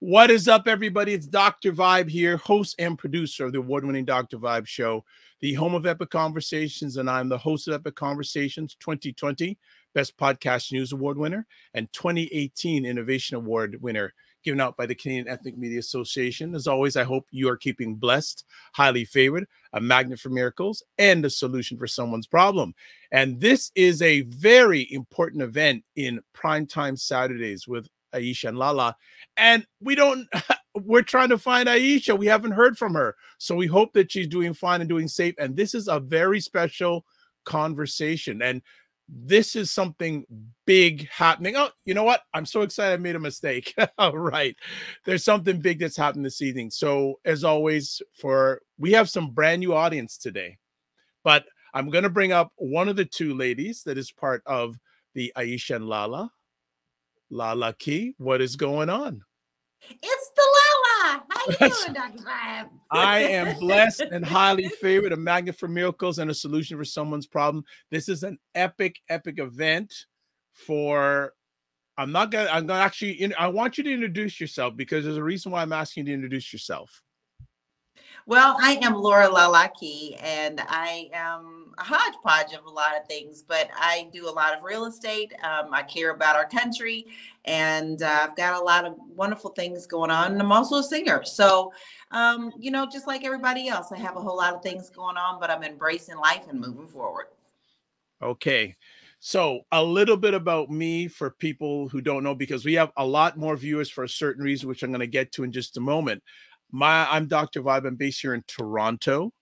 What is up, everybody? It's Dr. Vibe here, host and producer of the award-winning Dr. Vibe Show, the home of Epic Conversations, and I'm the host of Epic Conversations 2020 Best Podcast News Award winner and 2018 Innovation Award winner, given out by the Canadian Ethnic Media Association. As always, I hope you are keeping blessed, highly favored, a magnet for miracles, and a solution for someone's problem. And this is a very important event in Primetime Saturdays with Aisha and LaLa, and we're trying to find Aisha. We haven't heard from her, so we hope that she's doing fine and doing safe. And this is a very special conversation, and this is something big happening. Oh, you know what? I'm so excited I made a mistake. All right, there's something big that's happening this evening. So as always, we have some brand new audience today, but I'm going to bring up one of the two ladies that is part of the Aisha and LaLa. LaLa Key, what is going on? It's the LaLa. How you doing, Dr. Vibe? I am blessed and highly favored, a magnet for miracles and a solution for someone's problem. This is an epic event I want you to introduce yourself because there's a reason why I'm asking you to introduce yourself. Well, I am LaLa Key, and I am a hodgepodge of a lot of things, but I do a lot of real estate. I care about our country, and I've got a lot of wonderful things going on. And I'm also a singer. So, just like everybody else, I have a whole lot of things going on, but I'm embracing life and moving forward. Okay. So a little bit about me for people who don't know, because we have a lot more viewers for a certain reason, which I'm going to get to in just a moment. I'm Dr. Vibe. I'm based here in Toronto.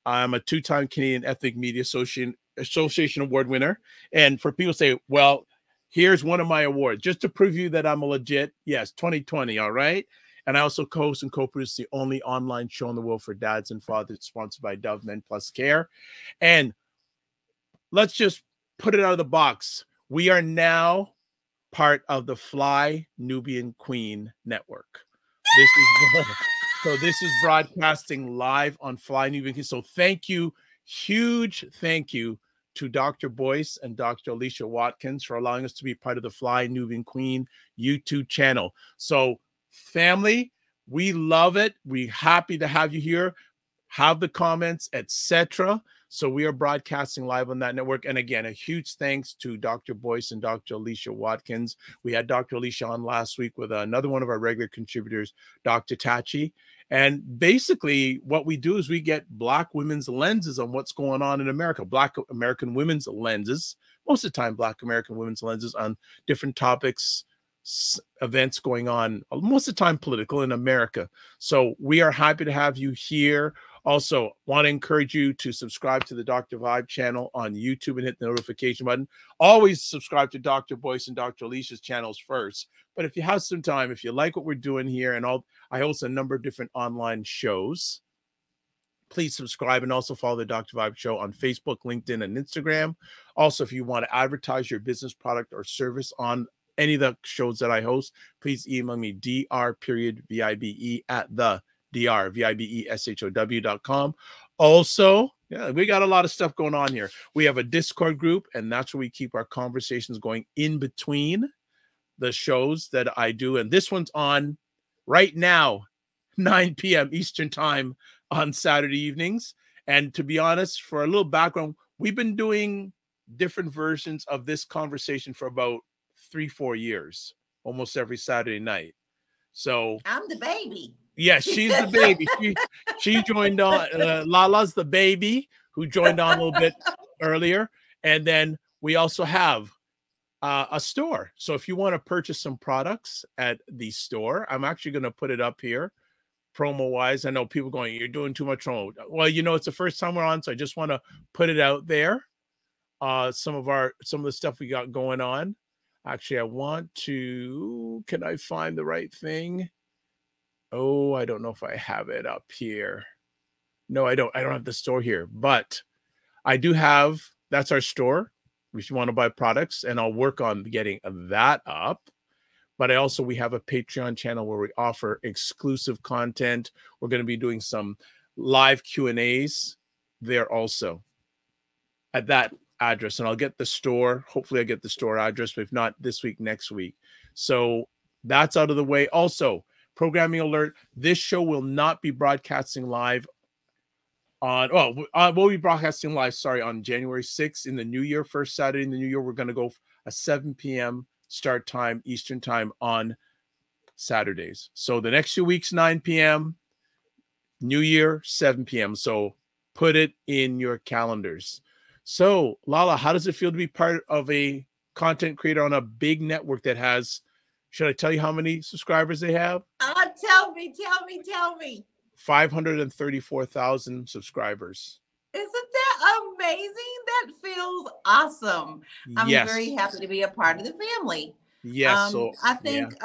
I'm a two-time Canadian Ethnic Media Association Award winner. And for people say, well, here's one of my awards, just to prove you that I'm a legit, yes, 2020, all right? And I also co-host and co-produce the only online show in the world for dads and fathers, sponsored by Dove Men Plus Care. And let's just put it out of the box. We are now part of the Fly Nubian Queen Network. This is broadcasting live on Fly Nubian. So thank you, huge thank you to Dr. Boyce and Dr. Alicia Watkins for allowing us to be part of the Fly Nubian Queen YouTube channel. So family, we love it. We're happy to have you here. Have the comments, etc. So we are broadcasting live on that network. And again, a huge thanks to Dr. Boyce and Dr. Alicia Watkins. We had Dr. Alicia on last week with another one of our regular contributors, Dr. Tachi. And basically what we do is we get Black women's lenses on what's going on in America, Black American women's lenses, most of the time Black American women's lenses on different topics, events going on, most of the time political in America. So we are happy to have you here. Also, want to encourage you to subscribe to the Dr. Vibe channel on YouTube and hit the notification button. Always subscribe to Dr. Boyce and Dr. Alicia's channels first. But if you have some time, if you like what we're doing here, and I host a number of different online shows, please subscribe and also follow the Dr. Vibe Show on Facebook, LinkedIn, and Instagram. Also, if you want to advertise your business product or service on any of the shows that I host, please email me dr.vibe@VIBESHOW.com. Also, yeah, we got a lot of stuff going on here. We have a Discord group, and that's where we keep our conversations going in between the shows that I do. And this one's on right now, 9 p.m. Eastern time on Saturday evenings. And to be honest, for a little background, we've been doing different versions of this conversation for about 3-4 years, almost every Saturday night. So I'm the baby. Yes, she's the baby. She joined on. LaLa's the baby who joined on a little bit earlier. And then we also have a store. So if you want to purchase some products at the store, I'm actually going to put it up here promo wise. I know people going, you're doing too much promo. Well, it's the first time we're on, so I just want to put it out there. Some of the stuff we got going on. Actually, I want to, can I find the right thing? Oh, I don't know if I have it up here. No, I don't have the store here, but I do have, that's our store if you want to buy products, and I'll work on getting that up. But we have a Patreon channel where we offer exclusive content. We're going to be doing some live Q&As there also at that address, and I'll get the store. Hopefully I get the store address, but if not this week, next week. So that's out of the way. Also, programming alert. This show will not be broadcasting live on, we'll be broadcasting live, sorry, on January 6th in the new year, first Saturday in the new year. We're going to go a 7 p.m. start time, Eastern time on Saturdays. So the next 2 weeks, 9 p.m., New Year, 7 p.m. So put it in your calendars. So, LaLa, how does it feel to be part of a content creator on a big network that has, should I tell you how many subscribers they have? Tell me. 534,000 subscribers. Isn't that amazing? That feels awesome. I'm very happy to be a part of the family. Yes. I think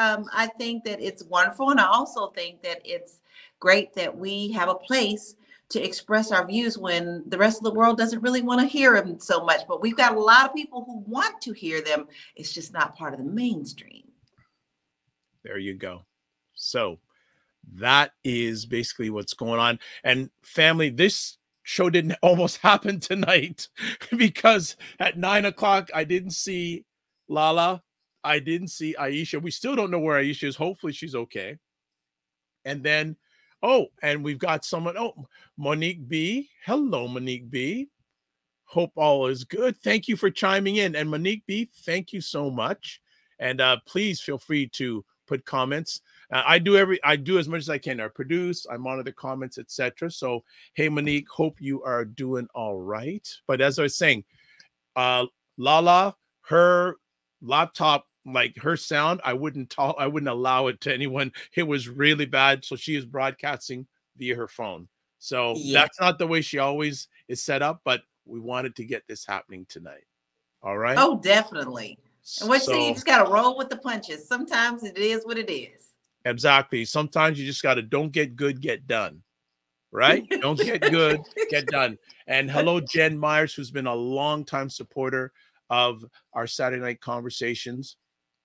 that it's wonderful. And I also think that it's great that we have a place to express our views when the rest of the world doesn't really want to hear them so much. But we've got a lot of people who want to hear them. It's just not part of the mainstream. There you go. So that is basically what's going on. And family, this show didn't almost happen tonight because at 9 o'clock, I didn't see LaLa. I didn't see Aisha. We still don't know where Aisha is. Hopefully she's okay. And then, and we've got someone, Monique B. Hello, Monique B. Hope all is good. Thank you for chiming in. And Monique B., thank you so much. And please feel free to put comments. I do as much as I can. I produce, I monitor comments, etc. So, hey, Monique, hope you are doing all right. But as I was saying, LaLa, her laptop, like her sound, I wouldn't allow it to anyone. It was really bad. So she is broadcasting via her phone. So that's not the way she always is set up, but we wanted to get this happening tonight. All right. Oh, definitely. And what you say, you just got to roll with the punches. Sometimes it is what it is. Exactly. Sometimes you just got to don't get good, get done. Right? Don't get good, get done. And hello, Jen Myers, who's been a longtime supporter of our Saturday night conversations.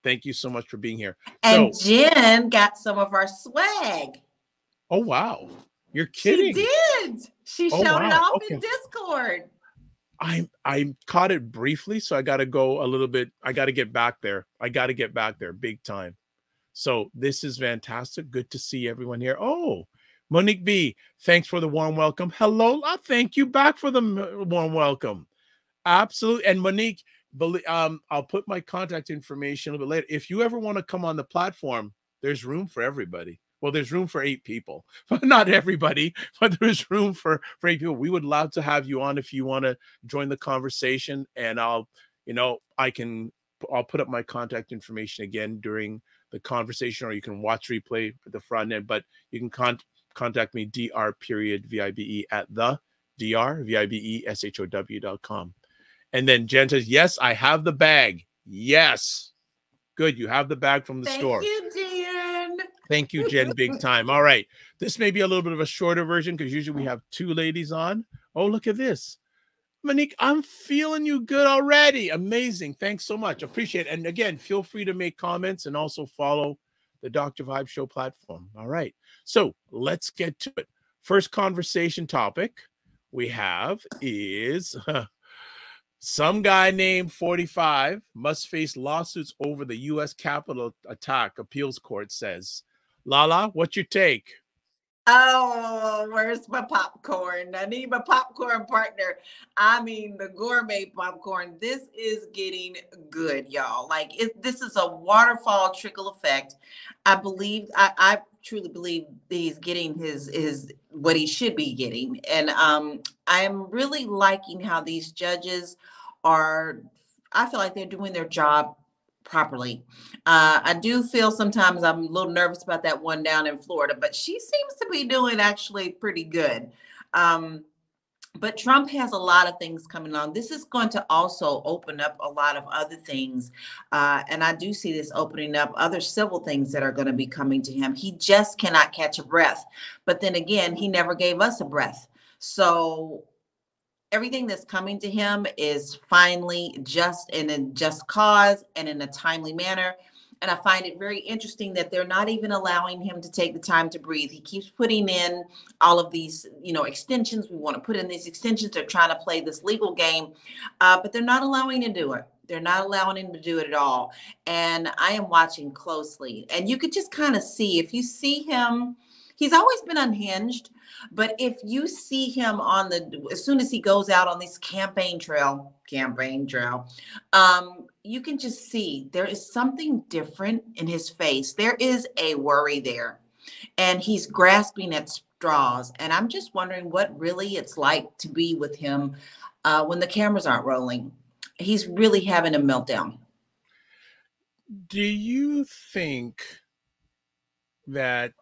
Thank you so much for being here. And Jen got some of our swag. Oh, wow. You're kidding. She did. She showed it off in Discord. I caught it briefly, so I got to go a little bit. I got to get back there. Big time. So this is fantastic. Good to see everyone here. Oh, Monique B., thanks for the warm welcome. Hello. Thank you back for the warm welcome. Absolutely. And Monique, I'll put my contact information a little bit later. If you ever want to come on the platform, there's room for everybody. Well, there's room for 8 people, but not everybody, but there's room for 8 people. We would love to have you on if you want to join the conversation, and I'll put up my contact information again during the conversation, or you can watch replay at the front end, but you can contact me, dr.vibe at the dr.vibeshow.com. And then Jen says, yes, I have the bag. Yes. Good. You have the bag from the store. Thank you, Jen. Thank you, Jen. Big time. All right. This may be a little bit of a shorter version because usually we have 2 ladies on. Oh, look at this. Monique, I'm feeling you good already. Amazing. Thanks so much. Appreciate it. And again, feel free to make comments and also follow the Dr. Vibe Show platform. All right. So let's get to it. First conversation topic we have is some guy named 45 must face lawsuits over the U.S. Capitol attack, appeals court says. LaLa, what's your take? Oh, where's my popcorn? I need my popcorn partner. I mean, the gourmet popcorn. This is getting good, y'all. Like, this is a waterfall trickle effect. I truly believe he's getting his what he should be getting. And I'm really liking how these judges I feel like they're doing their job properly. I do feel sometimes I'm a little nervous about that one down in Florida, but she seems to be doing actually pretty good. But Trump has a lot of things coming on. This is going to also open up a lot of other things. And I do see this opening up other civil things that are going to be coming to him. He just cannot catch a breath. But then again, he never gave us a breath. So everything that's coming to him is finally just in a just cause and in a timely manner. And I find it very interesting that they're not even allowing him to take the time to breathe. He keeps putting in all of these, extensions. We want to put in these extensions. They're trying to play this legal game, but they're not allowing him to do it. They're not allowing him to do it at all. And I am watching closely. And you could just kind of see, if you see him, he's always been unhinged. But if you see him on as soon as he goes out on this campaign trail, you can just see there is something different in his face. There is a worry there. And he's grasping at straws. And I'm just wondering what really it's like to be with him when the cameras aren't rolling. He's really having a meltdown. Do you think that,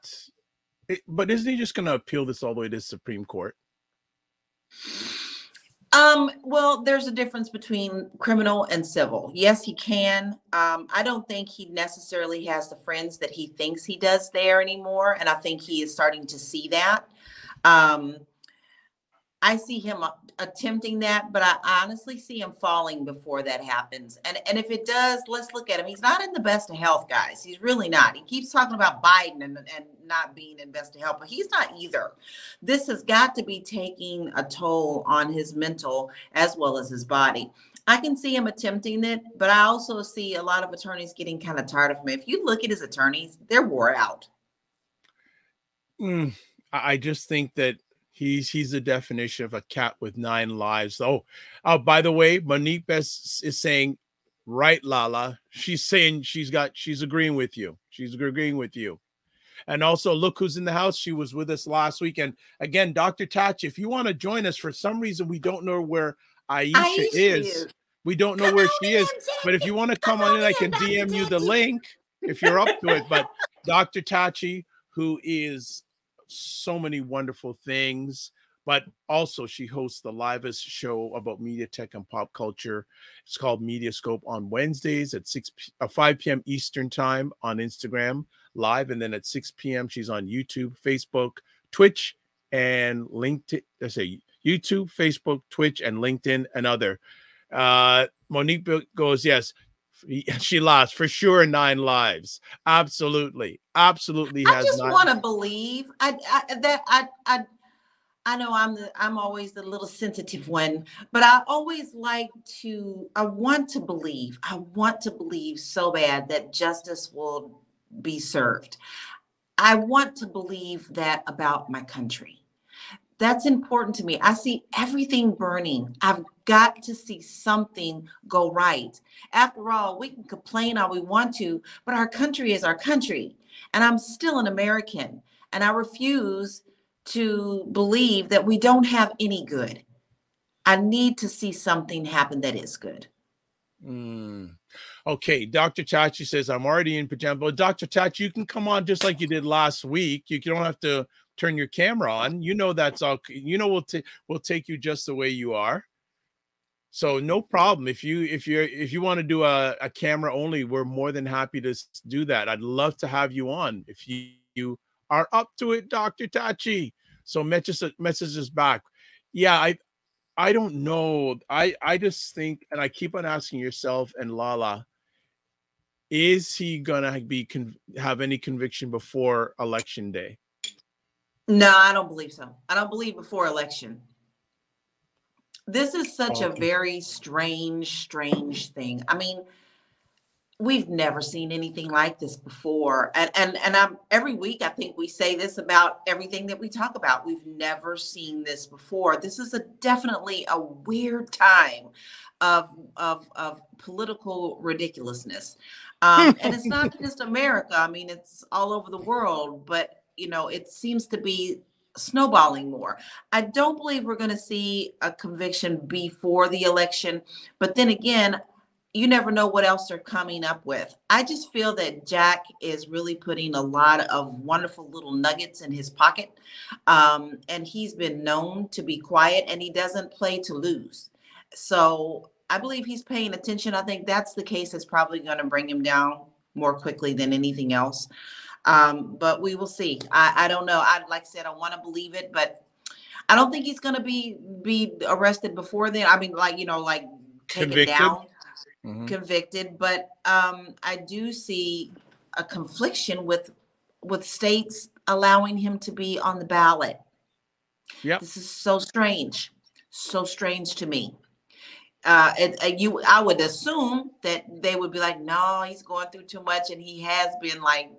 but isn't he just going to appeal this all the way to the Supreme Court? Well, there's a difference between criminal and civil. Yes, he can. I don't think he necessarily has the friends that he thinks he does there anymore. And I think he is starting to see that. I see him attempting that, but I honestly see him falling before that happens. And if it does, let's look at him. He's not in the best of health, guys. He's really not. He keeps talking about Biden and not being in best of health, but he's not either. This has got to be taking a toll on his mental as well as his body. I can see him attempting it, but I also see a lot of attorneys getting kind of tired of him. If you look at his attorneys, they're wore out. I just think that he's the definition of a cat with 9 lives. Oh, by the way, Monique Bess is saying, right, LaLa. She's saying she's agreeing with you. She's agreeing with you. And also, look who's in the house. She was with us last week. And again, Dr. Tachi, if you want to join us, for some reason, we don't know where Aisha is. We don't know where she is. But if you want to come on in, I can DM you the link if you're up to it. But Dr. Tachi, who is so many wonderful things, but also she hosts the livest show about media, tech, and pop culture. It's called Mediascope on Wednesdays at 5 p.m. Eastern time on Instagram live, and then at 6 p.m. she's on YouTube, Facebook, Twitch, and LinkedIn. Let's say YouTube, Facebook, Twitch, and LinkedIn, and other. Monique goes, yes. She lost for sure 9 lives. Absolutely. I just want to believe I know I'm always the little sensitive one, but I want to believe so bad that justice will be served. I want to believe that about my country. That's important to me. I see everything burning. I've got to see something go right. After all, we can complain all we want to, but our country is our country. And I'm still an American. And I refuse to believe that we don't have any good. I need to see something happen that is good. Okay, Dr. Tachi says, I'm already in pajamas. But Dr. Tachi, you can come on just like you did last week. You don't have to turn your camera on. You know that's all. You know we'll take you just the way you are. So no problem. If you want to do a camera only, we're more than happy to do that. I'd love to have you on if you are up to it, Dr. Tachi. So messages back. Yeah, I don't know. I just think, and I keep on asking yourself and LaLa, is he gonna have any conviction before election day? No, I don't believe so. I don't believe before election. This is such a very strange thing. I mean, we've never seen anything like this before. And every week, I think we say this about everything that we talk about. We've never seen this before. This is definitely a weird time of political ridiculousness. And it's not just America. I mean, it's all over the world, but it seems to be snowballing more. I don't believe we're going to see a conviction before the election, but then again, you never know what else they're coming up with. I just feel that Jack is really putting a lot of wonderful little nuggets in his pocket. And he's been known to be quiet, and he doesn't play to lose. So I believe he's paying attention. I think that's the case that's probably going to bring him down more quickly than anything else. But we will see. I don't know. Like I said, I want to believe it, but I don't think he's going to be arrested before then. I mean, like taken Convicted? down. Mm-hmm. Convicted, but I do see a confliction with states allowing him to be on the ballot. Yeah, this is so strange to me. I would assume that they would be like, no, he's going through too much, and he has been like,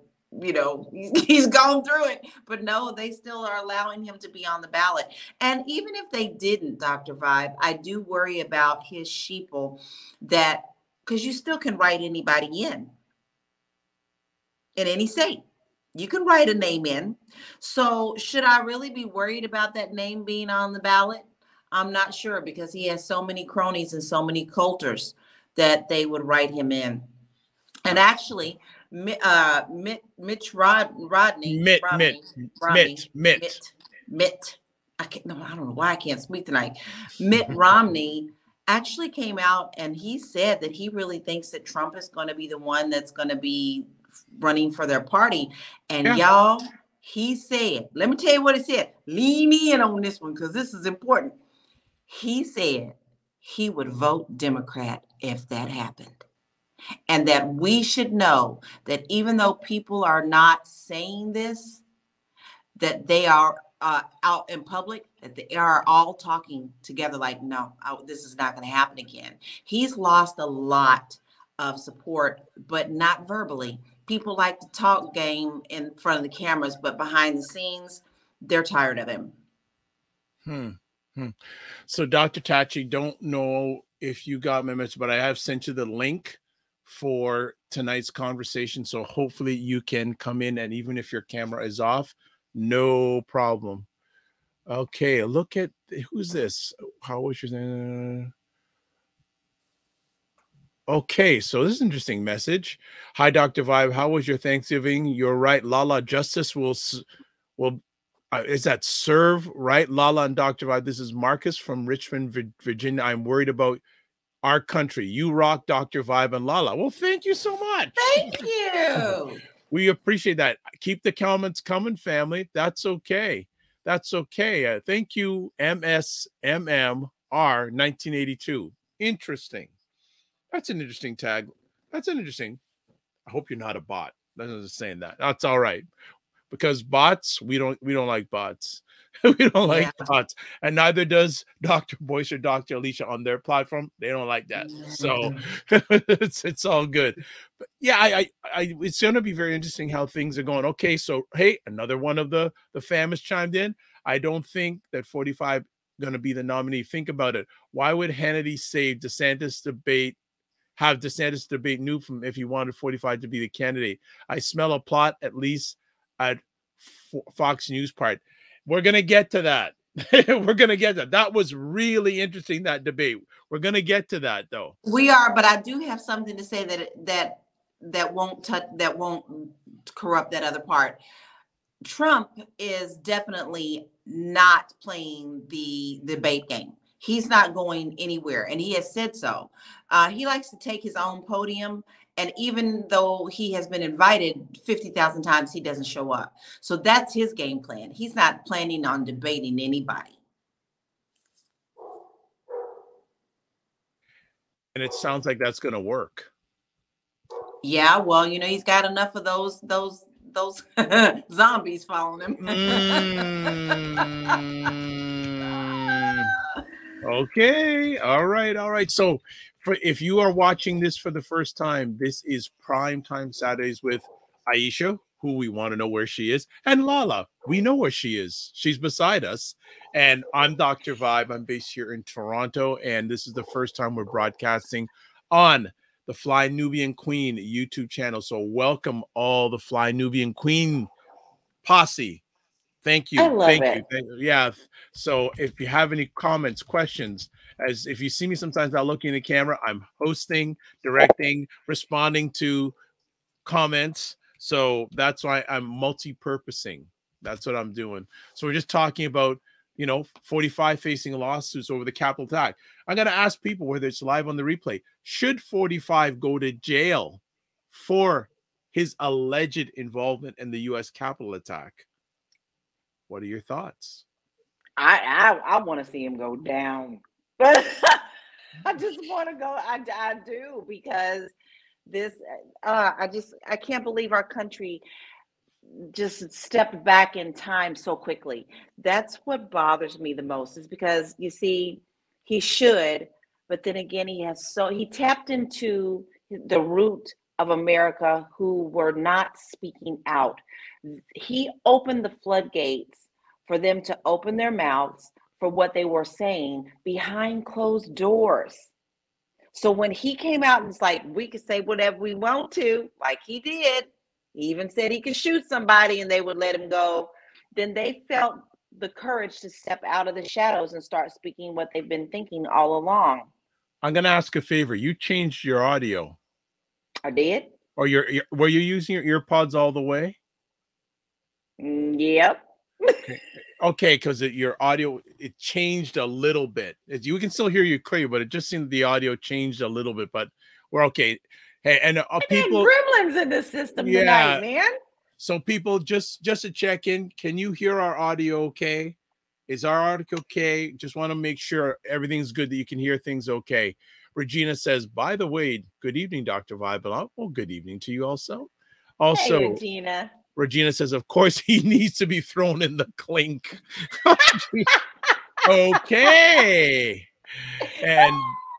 he's gone through it. But no, they still are allowing him to be on the ballot. And even if they didn't, Dr. Vibe, I do worry about his sheeple, that because you still can write anybody in any state. You can write a name in. So should I really be worried about that name being on the ballot? I'm not sure, because he has so many cronies and so many culters that they would write him in. And actually, Mitch Romney. I don't know why I can't speak tonight. Mitt Romney actually came out and he said that he really thinks that Trump is going to be the one that's going to be running for their party. And y'all, he said, let me tell you what he said. Lean in on this one, because this is important. He said he would vote Democrat if that happened. And that we should know that even though people are not saying this, that they are out in public, that they are all talking together like, no, this is not going to happen again. He's lost a lot of support, but not verbally. People like to talk game in front of the cameras, but behind the scenes, they're tired of him. So, Dr. Tachi, don't know if you got my message, but I have sent you the link for tonight's conversation. So hopefully you can come in, and even if your camera is off, no problem. Okay, look at, who's this? How was your name? Okay, so this is an interesting message. Hi, Dr. Vibe. How was your Thanksgiving? You're right. LaLa, justice will is that serve, right? LaLa and Dr. Vibe. This is Marcus from Richmond, Virginia. I'm worried about our country. You rock, Dr. Vibe and LaLa. Well, thank you so much. Thank you. We appreciate that. Keep the comments coming, family. That's okay. That's okay. Thank you, MSMMR 1982. Interesting. That's an interesting tag. That's an interesting. I hope you're not a bot. That's just saying that. That's all right. Because bots, we don't like bots. We don't like bots. And neither does Dr. Boyce or Dr. Aisha on their platform. They don't like that. So it's all good. But yeah, it's going to be very interesting how things are going. Okay, so hey, another one of the fam has chimed in. I don't think that 45 going to be the nominee. Think about it. Why would Hannity save DeSantis debate? Have DeSantis debate Newsom if he wanted 45 to be the candidate? I smell a plot, at least at Fox News part. We're going to get to that. We're going to get that. That was really interesting, that debate. We're going to get to that, though. We are, but I do have something to say that won't corrupt that other part. Trump is definitely not playing the debate game. He's not going anywhere, and he has said so. He likes to take his own podium, and even though he has been invited 50,000 times, he doesn't show up. So that's his game plan. He's not planning on debating anybody. And it sounds like that's going to work. Yeah, well, he's got enough of those zombies following him. Okay. All right. So if you are watching this for the first time, this is Primetime Saturdays with Aisha, who we want to know where she is, and LaLa. We know where she is. She's beside us. And I'm Dr. Vibe. I'm based here in Toronto, and this is the first time we're broadcasting on the Fly Nubian Queen YouTube channel. So welcome all the Fly Nubian Queen posse. Thank you. Thank you. Yeah. So if you have any comments, questions, as if you see me sometimes not looking in the camera, I'm hosting, directing, responding to comments. So that's why I'm multi-purposing. That's what I'm doing. So we're just talking about, 45 facing lawsuits over the Capitol attack. I'm going to ask people, whether it's live on the replay, should 45 go to jail for his alleged involvement in the U.S. Capitol attack? What are your thoughts? I want to see him go down. But I just want to go. I do, because this, I can't believe our country just stepped back in time so quickly. That's what bothers me the most, is because you see, he should, but then again, he tapped into the root of America who were not speaking out. He opened the floodgates for them to open their mouths for what they were saying behind closed doors. So when he came out and it's like, we could say whatever we want to, like he did, he even said he could shoot somebody and they would let him go, then they felt the courage to step out of the shadows and start speaking what they've been thinking all along. I'm going to ask a favor. You changed your audio. I did? Or were you using your ear pods all the way? Yep. Okay, because your audio, it changed a little bit. You can still hear you clear, but it just seemed the audio changed a little bit, but we're okay. Hey, and people, gremlins in the system tonight, man. So people, just to check in, can you hear our audio okay? Is our audio okay? Just want to make sure everything's good, that you can hear things okay. Regina says, by the way, good evening, Dr. Vibala. Well, good evening to you also. Also, hey, Regina. Regina says, of course, he needs to be thrown in the clink. Okay. And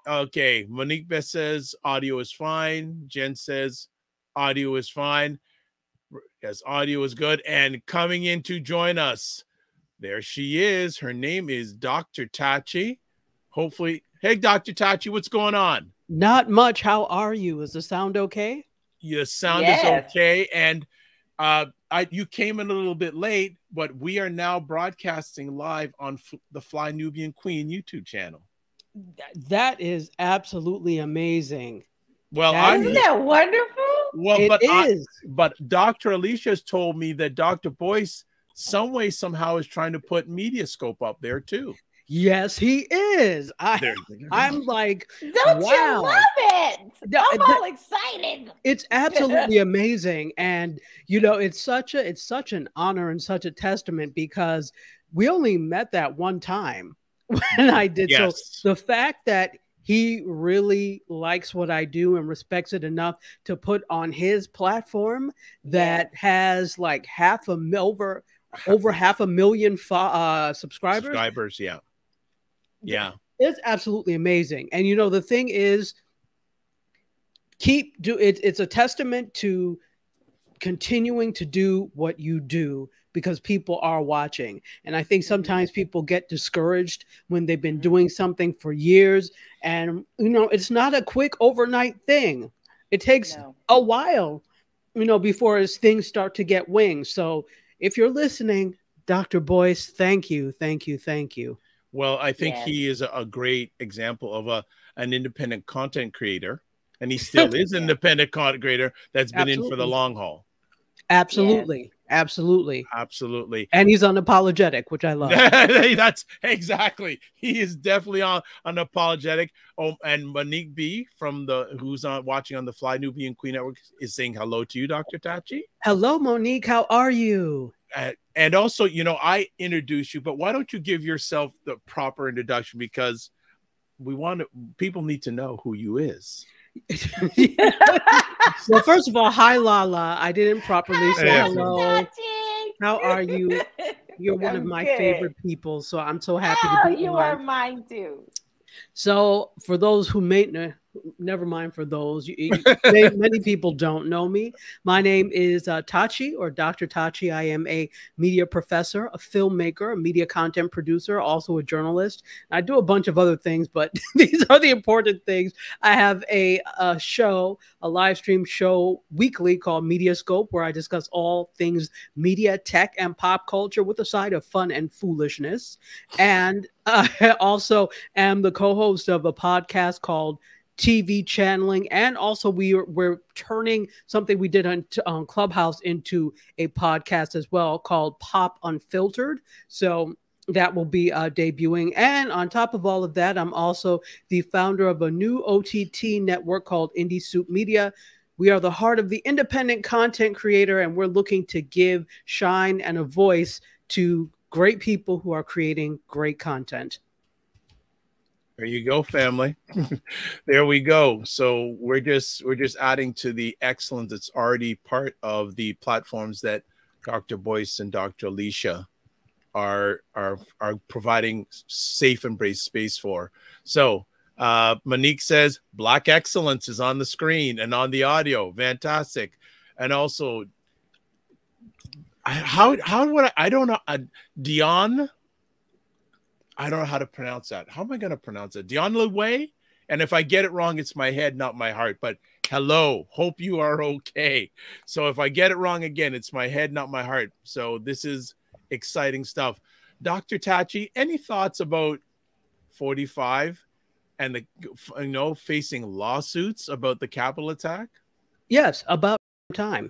okay, Monique Beth says, audio is fine. Jen says, audio is fine. Yes, audio is good. And coming in to join us, there she is. Her name is Dr. Tachi. Hopefully, hey, Dr. Tachi, what's going on? Not much. How are you? Is the sound okay? Your sound is okay. And you came in a little bit late, but we are now broadcasting live on the Fly Nubian Queen YouTube channel. That is absolutely amazing. Well, isn't that wonderful? Well, it is. But Dr. Alicia has told me that Dr. Boyce, some way, somehow, is trying to put Mediascope up there too. Yes, he is. I'm like, don't wow. You love it? I'm all excited. It's absolutely amazing, and you know, it's such an honor and such a testament, because we only met that one time when I did. Yes. So the fact that he really likes what I do and respects it enough to put on his platform that has like over 500,000 subscribers. Yeah. It's absolutely amazing. And you know, the thing is, it's a testament to continuing to do what you do, because people are watching. And I think sometimes people get discouraged when they've been doing something for years, and you know, it's not a quick overnight thing. It takes a while, you know, before things start to get wings. So if you're listening, Dr. Boyce, thank you. Well, I think he is a great example of an independent content creator, and he still is an independent content creator that's been in for the long haul. Absolutely. And he's unapologetic, which I love. That's exactly. He is definitely unapologetic. Oh, and Monique B who's watching on the Fly Nubian Queen Network is saying hello to you, Dr. Tachi. Hello, Monique. How are you? And also, you know, I introduced you, but why don't you give yourself the proper introduction, because people need to know who you is. Well, first of all, hi, LaLa. I didn't properly say hello. Tachi. How are you? You're one of my favorite people, so I'm so happy to be you are mine too. So for those who never mind for those, many people don't know me. My name is Tachi, or Dr. Tachi. I am a media professor, a filmmaker, a media content producer, also a journalist. I do a bunch of other things, but these are the important things. I have a live stream show weekly called Mediascope, where I discuss all things media, tech, and pop culture with a side of fun and foolishness. And I also am the co-host of a podcast called TV Channeling, and also we're turning something we did on Clubhouse into a podcast as well, called Pop Unfiltered. So that will be debuting. And on top of all of that, I'm also the founder of a new OTT network called Indie Soup Media. We are the heart of the independent content creator, and we're looking to give shine and a voice to great people who are creating great content. There you go, family. There we go. So we're just adding to the excellence that's already part of the platforms that Dr. Boyce and Dr. Alicia are providing safe and brave space for. So Monique says Black Excellence is on the screen and on the audio. Fantastic. And also, how would I don't know. Dion, I don't know how to pronounce that. How am I going to pronounce it? Dion Leway? And if I get it wrong, it's my head, not my heart. But hello, hope you are okay. So if I get it wrong again, it's my head, not my heart. So this is exciting stuff. Dr. Tachi, any thoughts about 45 and the facing lawsuits about the Capitol attack? Yes, about time.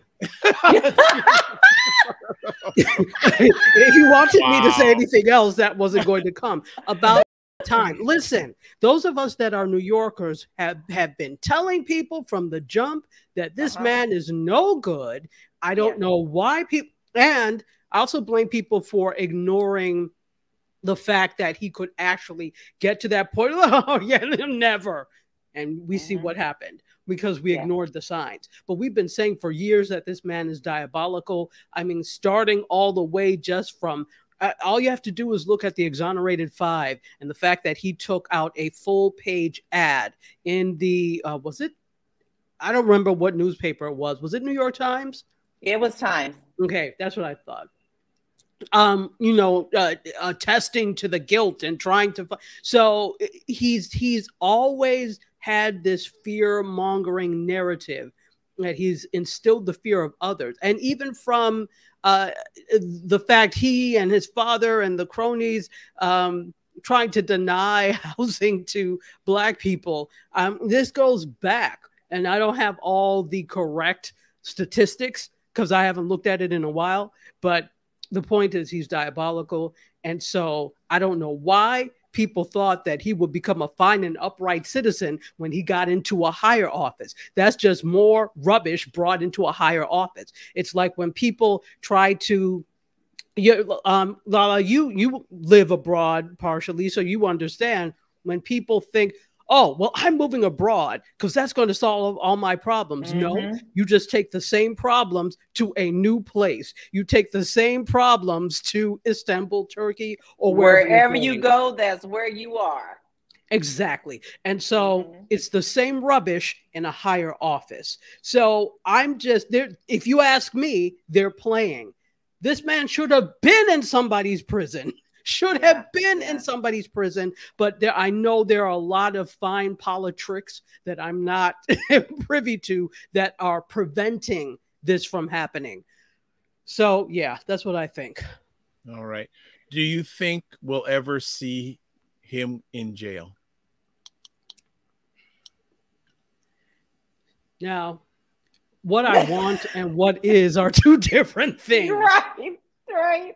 If you wanted me to say anything else, that wasn't going to come. About time. Listen, those of us that are New Yorkers have been telling people from the jump that this man is no good. I don't know why people, and I also blame people for ignoring the fact that he could actually get to that point. Oh, yeah, never. And we see what happened because we ignored the signs. But we've been saying for years that this man is diabolical. I mean, starting all the way just from all you have to do is look at the Exonerated Five and the fact that he took out a full page ad in the, was it? I don't remember what newspaper it was. Was it New York Times? It was Times. Okay, that's what I thought. Attesting to the guilt and trying to. So he's always had this fear-mongering narrative that he's instilled the fear of others. And even from the fact he and his father and the cronies trying to deny housing to Black people, this goes back. And I don't have all the correct statistics because I haven't looked at it in a while. But the point is he's diabolical. And so I don't know why people thought that he would become a fine and upright citizen when he got into a higher office. That's just more rubbish brought into a higher office. It's like when people try to, LaLa, you live abroad partially, so you understand when people think, oh, well, I'm moving abroad because that's going to solve all my problems. No, you just take the same problems to a new place. You take the same problems to Istanbul, Turkey, or wherever you go, that's where you are. Exactly. And so it's the same rubbish in a higher office. So I'm just there. If you ask me, they're playing. This man should have been in somebody's prison. Should have been in somebody's prison, but I know there are a lot of fine politics that I'm not privy to that are preventing this from happening. So, yeah, that's what I think. All right. Do you think we'll ever see him in jail? Now, what I want and what is are two different things. Right.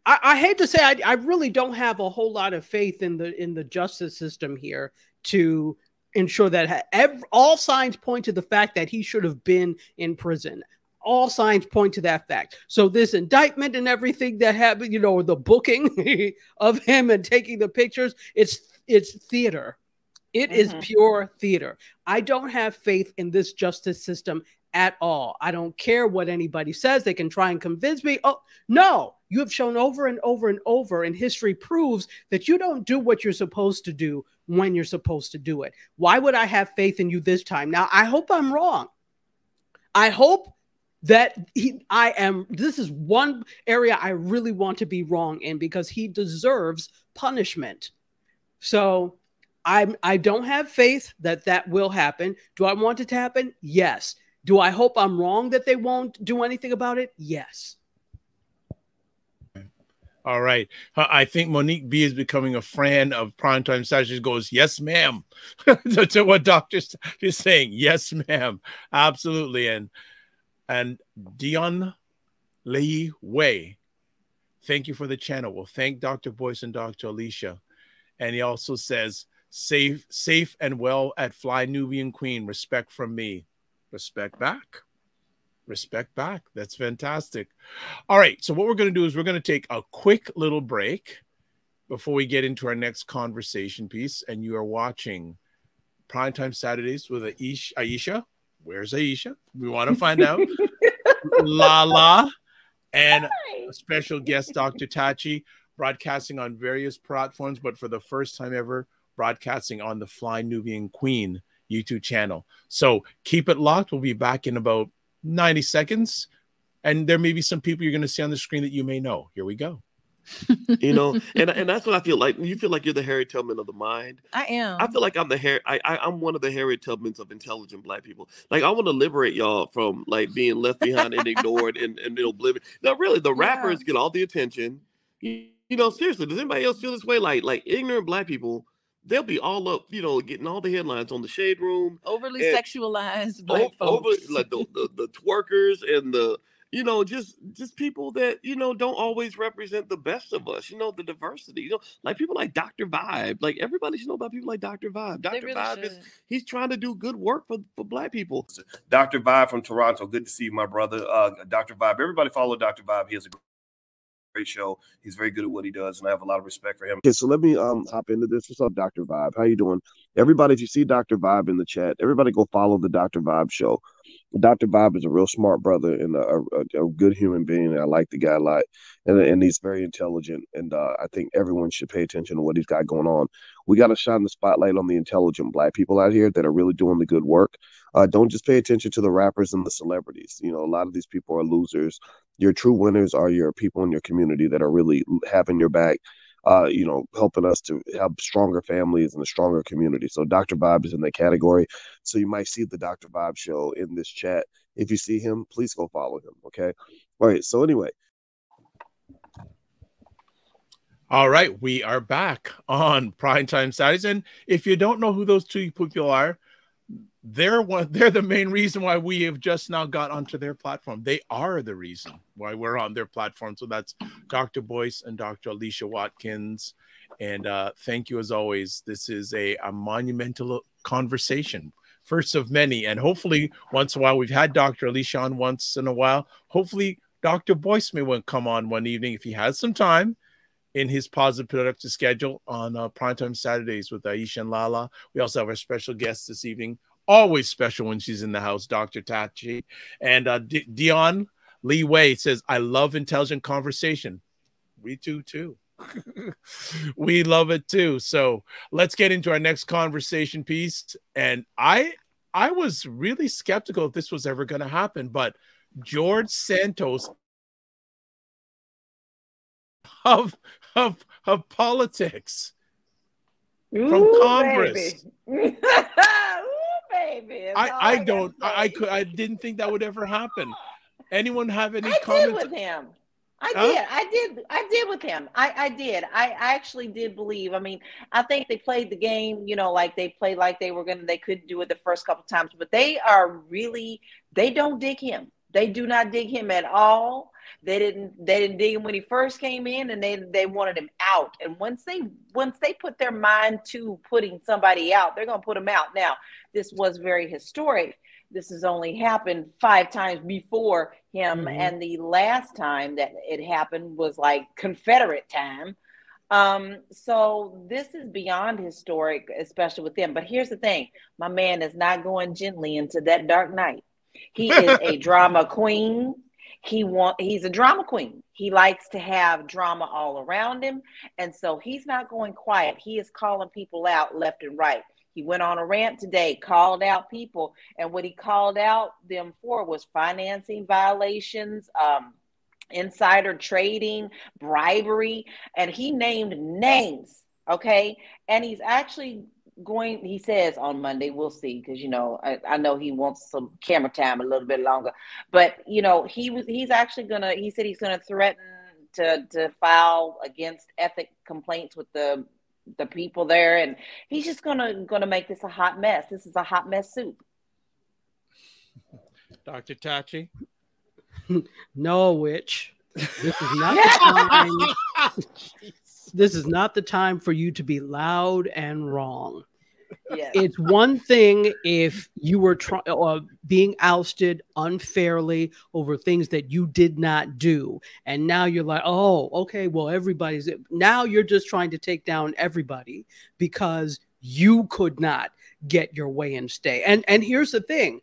I hate to say I really don't have a whole lot of faith in the justice system here to ensure that all signs point to the fact that he should have been in prison. All signs point to that fact. So this indictment and everything that happened, the booking of him and taking the pictures, it's theater. It is pure theater. I don't have faith in this justice system at all. I don't care what anybody says. They can try and convince me. Oh, no, you have shown over and over and over, and history proves that you don't do what you're supposed to do when you're supposed to do it. Why would I have faith in you this time? Now, I hope I'm wrong. I hope that this is one area I really want to be wrong in because he deserves punishment. So I don't have faith that will happen. Do I want it to happen? Yes. Do I hope I'm wrong that they won't do anything about it? Yes. All right. I think Monique B is becoming a fan of Primetime Saturday. She goes, yes, ma'am. To what Dr. is saying. Yes, ma'am. Absolutely. And Dion Lei Wei, thank you for the channel. Well, thank Dr. Boyce and Dr. Alicia. And he also says, safe and well at Fly Nubian Queen. Respect from me. Respect back. Respect back. That's fantastic. All right. So what we're going to do is we're going to take a quick little break before we get into our next conversation piece. And you are watching Primetime Saturdays with Aisha. Where's Aisha? We want to find out. LaLa and a special guest, Dr. Tachi, broadcasting on various platforms. But for the first time ever, broadcasting on the Fly Nubian Queen YouTube channel. So keep it locked. We'll be back in about 90 seconds. And there may be some people you're going to see on the screen that you may know. Here we go. You know, and that's what I feel like. You feel like you're the Harriet Tubman of the mind. I am. I feel like I'm I'm one of the Harriet Tubmans of intelligent Black people. Like, I want to liberate y'all from like being left behind and ignored and oblivion. Now, really, the rappers get all the attention. You know, seriously, does anybody else feel this way? Like ignorant Black people, they'll be all up, you know, getting all the headlines on the Shade Room. Overly sexualized Black folks. Like the twerkers and the, you know, just people that, you know, don't always represent the best of us, you know, the diversity, you know, like people like Dr. Vibe. Like, everybody should know about people like Dr. Vibe. Dr. Really Vibe he's trying to do good work for Black people. Dr. Vibe from Toronto. Good to see you, my brother. Dr. Vibe. Everybody follow Dr. Vibe. He has a great show. He's very good at what he does, and I have a lot of respect for him. Okay, so let me hop into this. What's up, Dr. Vibe? How you doing? Everybody, if you see Dr. Vibe in the chat, everybody go follow the Dr. Vibe show. Dr. Vibe is a real smart brother and a good human being. I like the guy a lot, and he's very intelligent. And I think everyone should pay attention to what he's got going on. We got to shine the spotlight on the intelligent Black people out here that are really doing the good work. Don't just pay attention to the rappers and the celebrities. You know, a lot of these people are losers. Your true winners are your people in your community that are really having your back. You know, helping us to have stronger families and a stronger community. So Dr. Vibe is in that category. So you might see the Dr. Vibe show in this chat. If you see him, please go follow him. Okay. All right. So anyway. All right. We are back on Primetime Saturdays. And if you don't know who those two people are, they're the main reason why we have just now got onto their platform. They are the reason why we're on their platform. So that's Dr. Boyce and Dr. Aisha Watkins. And thank you as always. This is a monumental conversation, first of many. And hopefully once in a while, we've had Dr. Aisha on once in a while. Hopefully Dr. Boyce may come on one evening if he has some time in his positive productive schedule on Primetime Saturdays with Aisha and LaLa. We also have our special guest this evening. Always special when she's in the house, Dr. Tachi. And Dion Lee Way says, I love intelligent conversation. We do too. We love it too. So let's get into our next conversation piece. And I was really skeptical if this was ever going to happen, but George Santos of politics from Congress. Baby, I didn't think that would ever happen. Anyone have any comments? I did with him. I did with him. I did. I actually did believe. I mean, I think they played the game, you know, like they played like they couldn't do it the first couple times, but they don't dig him. They do not dig him at all. They didn't dig him when he first came in, and they wanted him out. And once they put their mind to putting somebody out, they're going to put him out. Now, this was very historic. This has only happened 5 times before him. Mm-hmm. And the last time that it happened was like Confederate time. So this is beyond historic, especially with them. But here's the thing. My man is not going gently into that dark night. He is a drama queen. He's a drama queen. He likes to have drama all around him. And so he's not going quiet. He is calling people out left and right. He went on a rant today, called out people. And what he called out them for was financing violations, insider trading, bribery. And he named names. Okay. And he's actually he says on Monday, we'll see, because you know I know he wants some camera time a little bit longer, but you know he said he's gonna threaten to file against ethic complaints with the people there, and he's just gonna make this a hot mess. This is a hot mess soup. Dr. Tachi? No, witch. This is not the time. This is not the time for you to be loud and wrong. Yes. It's one thing if you were being ousted unfairly over things that you did not do. And now you're like, oh, okay, well, now you're just trying to take down everybody because you could not get your way and stay. And here's the thing.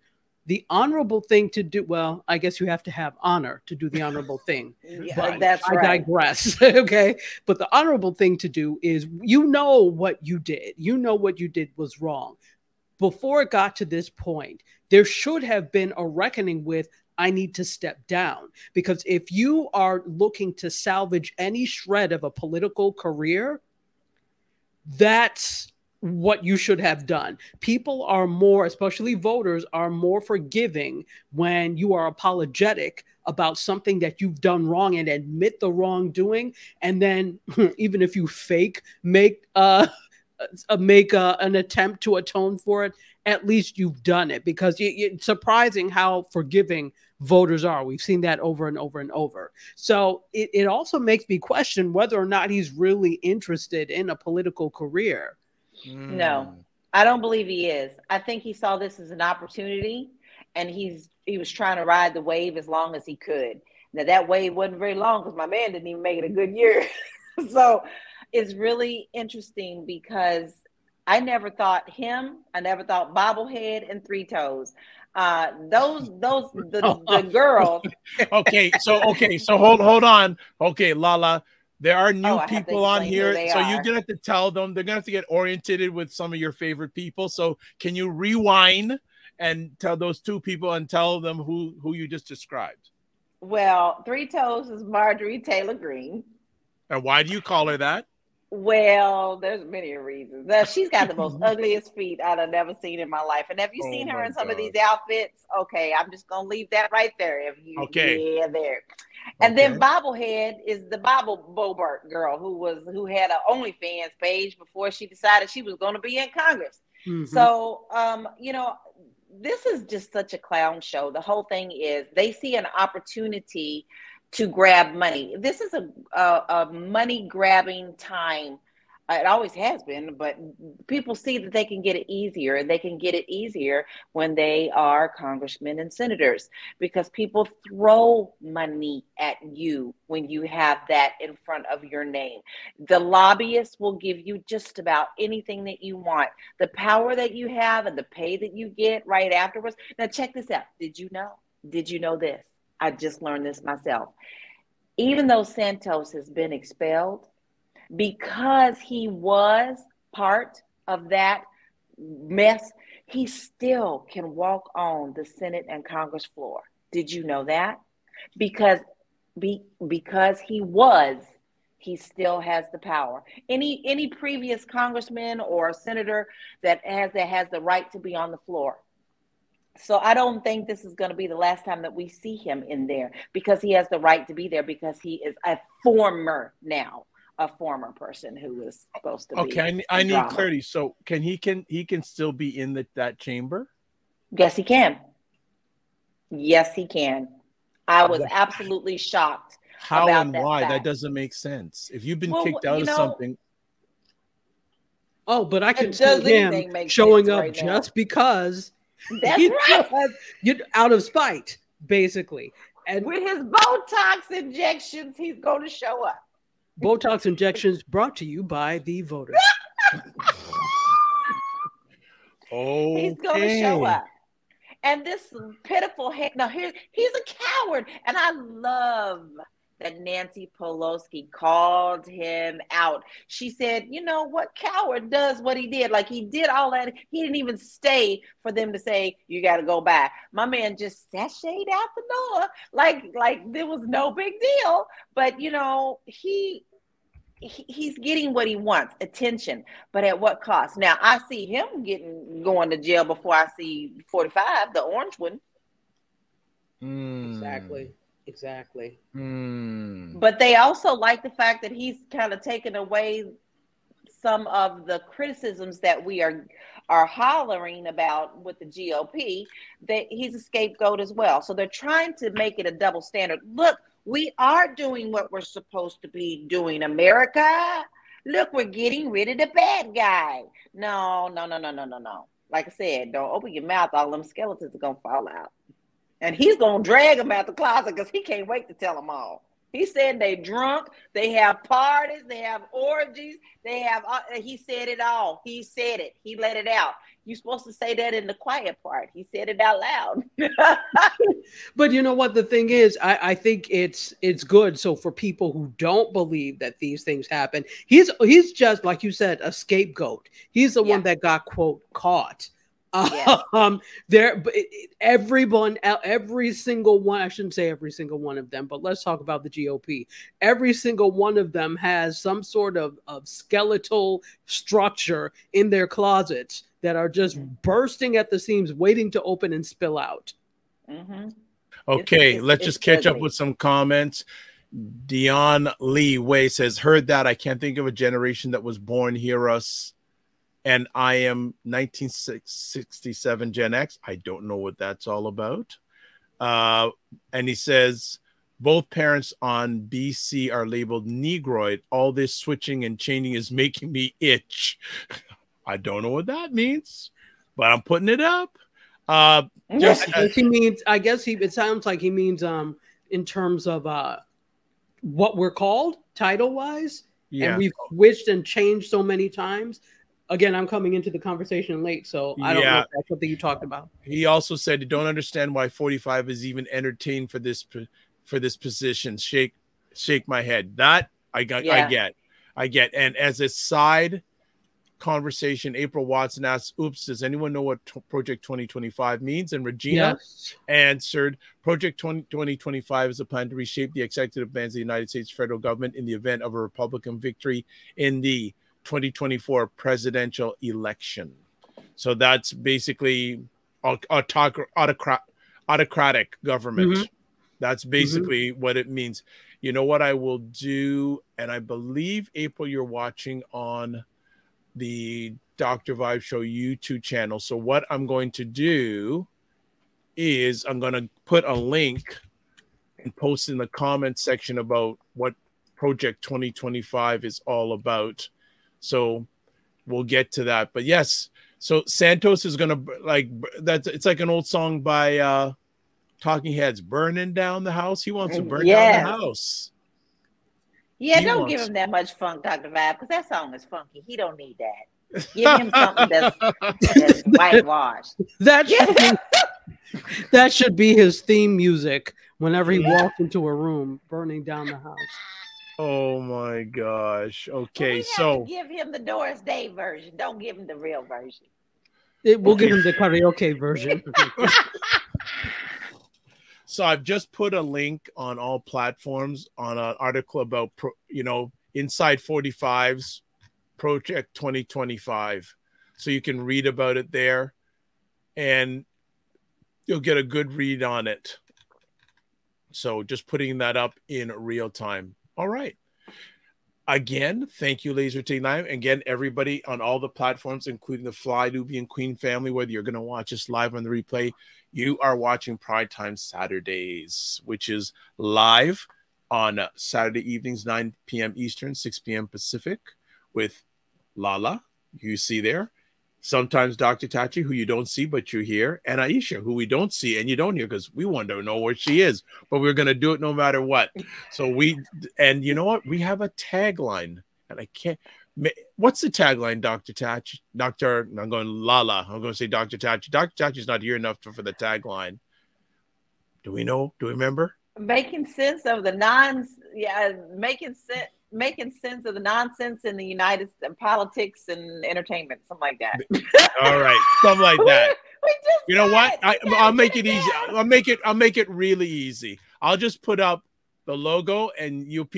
the honorable thing to do, well, I guess you have to have honor to do the honorable thing. Yeah, that's right. I digress. Okay. But the honorable thing to do is, you know what you did. You know what you did was wrong. Before it got to this point, there should have been a reckoning with, I need to step down. Because if you are looking to salvage any shred of a political career, that's what you should have done. People are more, especially voters, are more forgiving when you are apologetic about something that you've done wrong and admit the wrongdoing. And then even if you make an attempt to atone for it, at least you've done it, because it's surprising how forgiving voters are. We've seen that over and over and over. So it also makes me question whether or not he's really interested in a political career. No, I don't believe he is. I think he saw this as an opportunity, and he was trying to ride the wave as long as he could. Now, that wave wasn't very long because my man didn't even make it a good year. So it's really interesting because I never thought Bobblehead and Three Toes. The girls. Okay, so hold on. Okay, LaLa. There are new people on here, so you're gonna have to tell them. They're gonna have to get oriented with some of your favorite people. So can you rewind and tell those two people and tell them who you just described? Well, Three Toes is Marjorie Taylor Greene. And why do you call her that? Well, there's many reasons. She's got the most ugliest feet I've never seen in my life. And have you seen her in some of these outfits? Okay, I'm just gonna leave that right there. Yeah, there. And then Bobblehead is the Bobble Bobert girl who had an OnlyFans page before she decided she was going to be in Congress. Mm-hmm. So, this is just such a clown show. The whole thing is they see an opportunity to grab money. This is a money grabbing time. It always has been, but people see that they can get it easier, and they can get it easier when they are congressmen and senators, because people throw money at you when you have that in front of your name. The lobbyists will give you just about anything that you want. The power that you have and the pay that you get right afterwards. Now check this out. Did you know this? I just learned this myself. Even though Santos has been expelled, because he was part of that mess, he still can walk on the Senate and Congress floor. Did you know that? Because he still has the power. Any previous congressman or senator that has the right to be on the floor. So I don't think this is going to be the last time that we see him in there, because he has the right to be there, because he is a former person who was supposed to be. Okay, I need clarity. So he can still be in that chamber? Yes, he can. Yes, he can. I was absolutely shocked. How and why? Fact. That doesn't make sense. If you've been kicked out of something. Oh, but I can see him showing up right just because. That's right. You're out of spite, basically. And with his Botox injections, he's going to show up. Botox injections brought to you by the voters. He's going to show up. And this pitiful he's a coward. And I love that Nancy Pelosi called him out. She said, you know what, coward does what he did. Like, he did all that. He didn't even stay for them to say, you got to go back. My man just sashayed out the door. Like there was no big deal. But, he's getting what he wants, attention. But at what cost? Now, I see him going to jail before I see 45, the orange one. Exactly. But they also like the fact that he's kind of taken away some of the criticisms that we are hollering about with the GOP, that he's a scapegoat as well. So they're trying to make it a double standard. Look, we are doing what we're supposed to be doing, America. Look, we're getting rid of the bad guy. No. Like I said, don't open your mouth. All them skeletons are going to fall out. And he's going to drag them out the closet because he can't wait to tell them all. He said they drunk, they have parties, they have orgies, he said it all. He said it. He let it out. You're supposed to say that in the quiet part. He said it out loud. But you know what the thing is, I think it's good. So for people who don't believe that these things happen, he's just, like you said, a scapegoat. He's the one that got, quote, caught. Every single one, I shouldn't say every single one of them, but let's talk about the GOP. Every single one of them has some sort of skeletal structure in their closets that are just bursting at the seams, waiting to open and spill out. Okay, let's just catch up with some comments. Dion Lee Way says, heard that. I can't think of a generation that was born hear us. And I am 1967 Gen X. I don't know what that's all about. And he says, both parents on BC are labeled Negroid. All this switching and changing is making me itch. I don't know what that means, but I'm putting it up. He means, I guess it sounds like he means in terms of what we're called title-wise. Yeah. And we've switched and changed so many times. Again, I'm coming into the conversation late, so I don't know if that's something you talked about. He also said, you don't understand why 45 is even entertained for this position. Shake my head. That I get. And as a side conversation, April Watson asked, oops, does anyone know what Project 2025 means? And Regina answered, Project 2025 is a plan to reshape the executive plans of the United States federal government in the event of a Republican victory in the 2024 presidential election. So that's basically autocratic government. That's basically what it means. You know what I will do, and I believe, April, you're watching on the Dr. Vibe Show YouTube channel. So what I'm going to do is I'm going to put a link and post in the comment section about what Project 2025 is all about. So we'll get to that. But yes, so Santos is gonna, like, that's, it's like an old song by Talking Heads, burning down the house. He wants to burn down the house. Yeah, don't give him that much funk, Dr. Vibe, because that song is funky. He don't need that. Give him something that's whitewashed. That should be his theme music whenever he walks into a room, burning down the house. Oh my gosh. Okay, so give him the Doris Day version. Don't give him the real version. We'll give him the karaoke version. So I've just put a link on all platforms on an article about, Inside 45's Project 2025. So you can read about it there and you'll get a good read on it. So just putting that up in real time. All right. Again, thank you, ladies, for taking time. Again, everybody on all the platforms, including the Fly Nubian Queen family, whether you're going to watch us live on the replay, you are watching Primetime Saturdays, which is live on Saturday evenings, 9 p.m. Eastern, 6 p.m. Pacific, with LaLa, you see there. Sometimes Dr. Tachi, who you don't see, but you hear, and Aisha, who we don't see and you don't hear because we want to know where she is, but we're going to do it no matter what. So and you know what? We have a tagline, and I can't, what's the tagline, Dr. Tachi? I'm going LaLa. I'm going to say Dr. Tachi. Dr. Tachi's not here enough for the tagline. Do we know? Do we remember? Making sense of the making sense of the nonsense in the United States, politics and entertainment, something like that. All right, something like that. You know what? I'll make it easy. I'll make it really easy. I'll just put up the logo, and you'll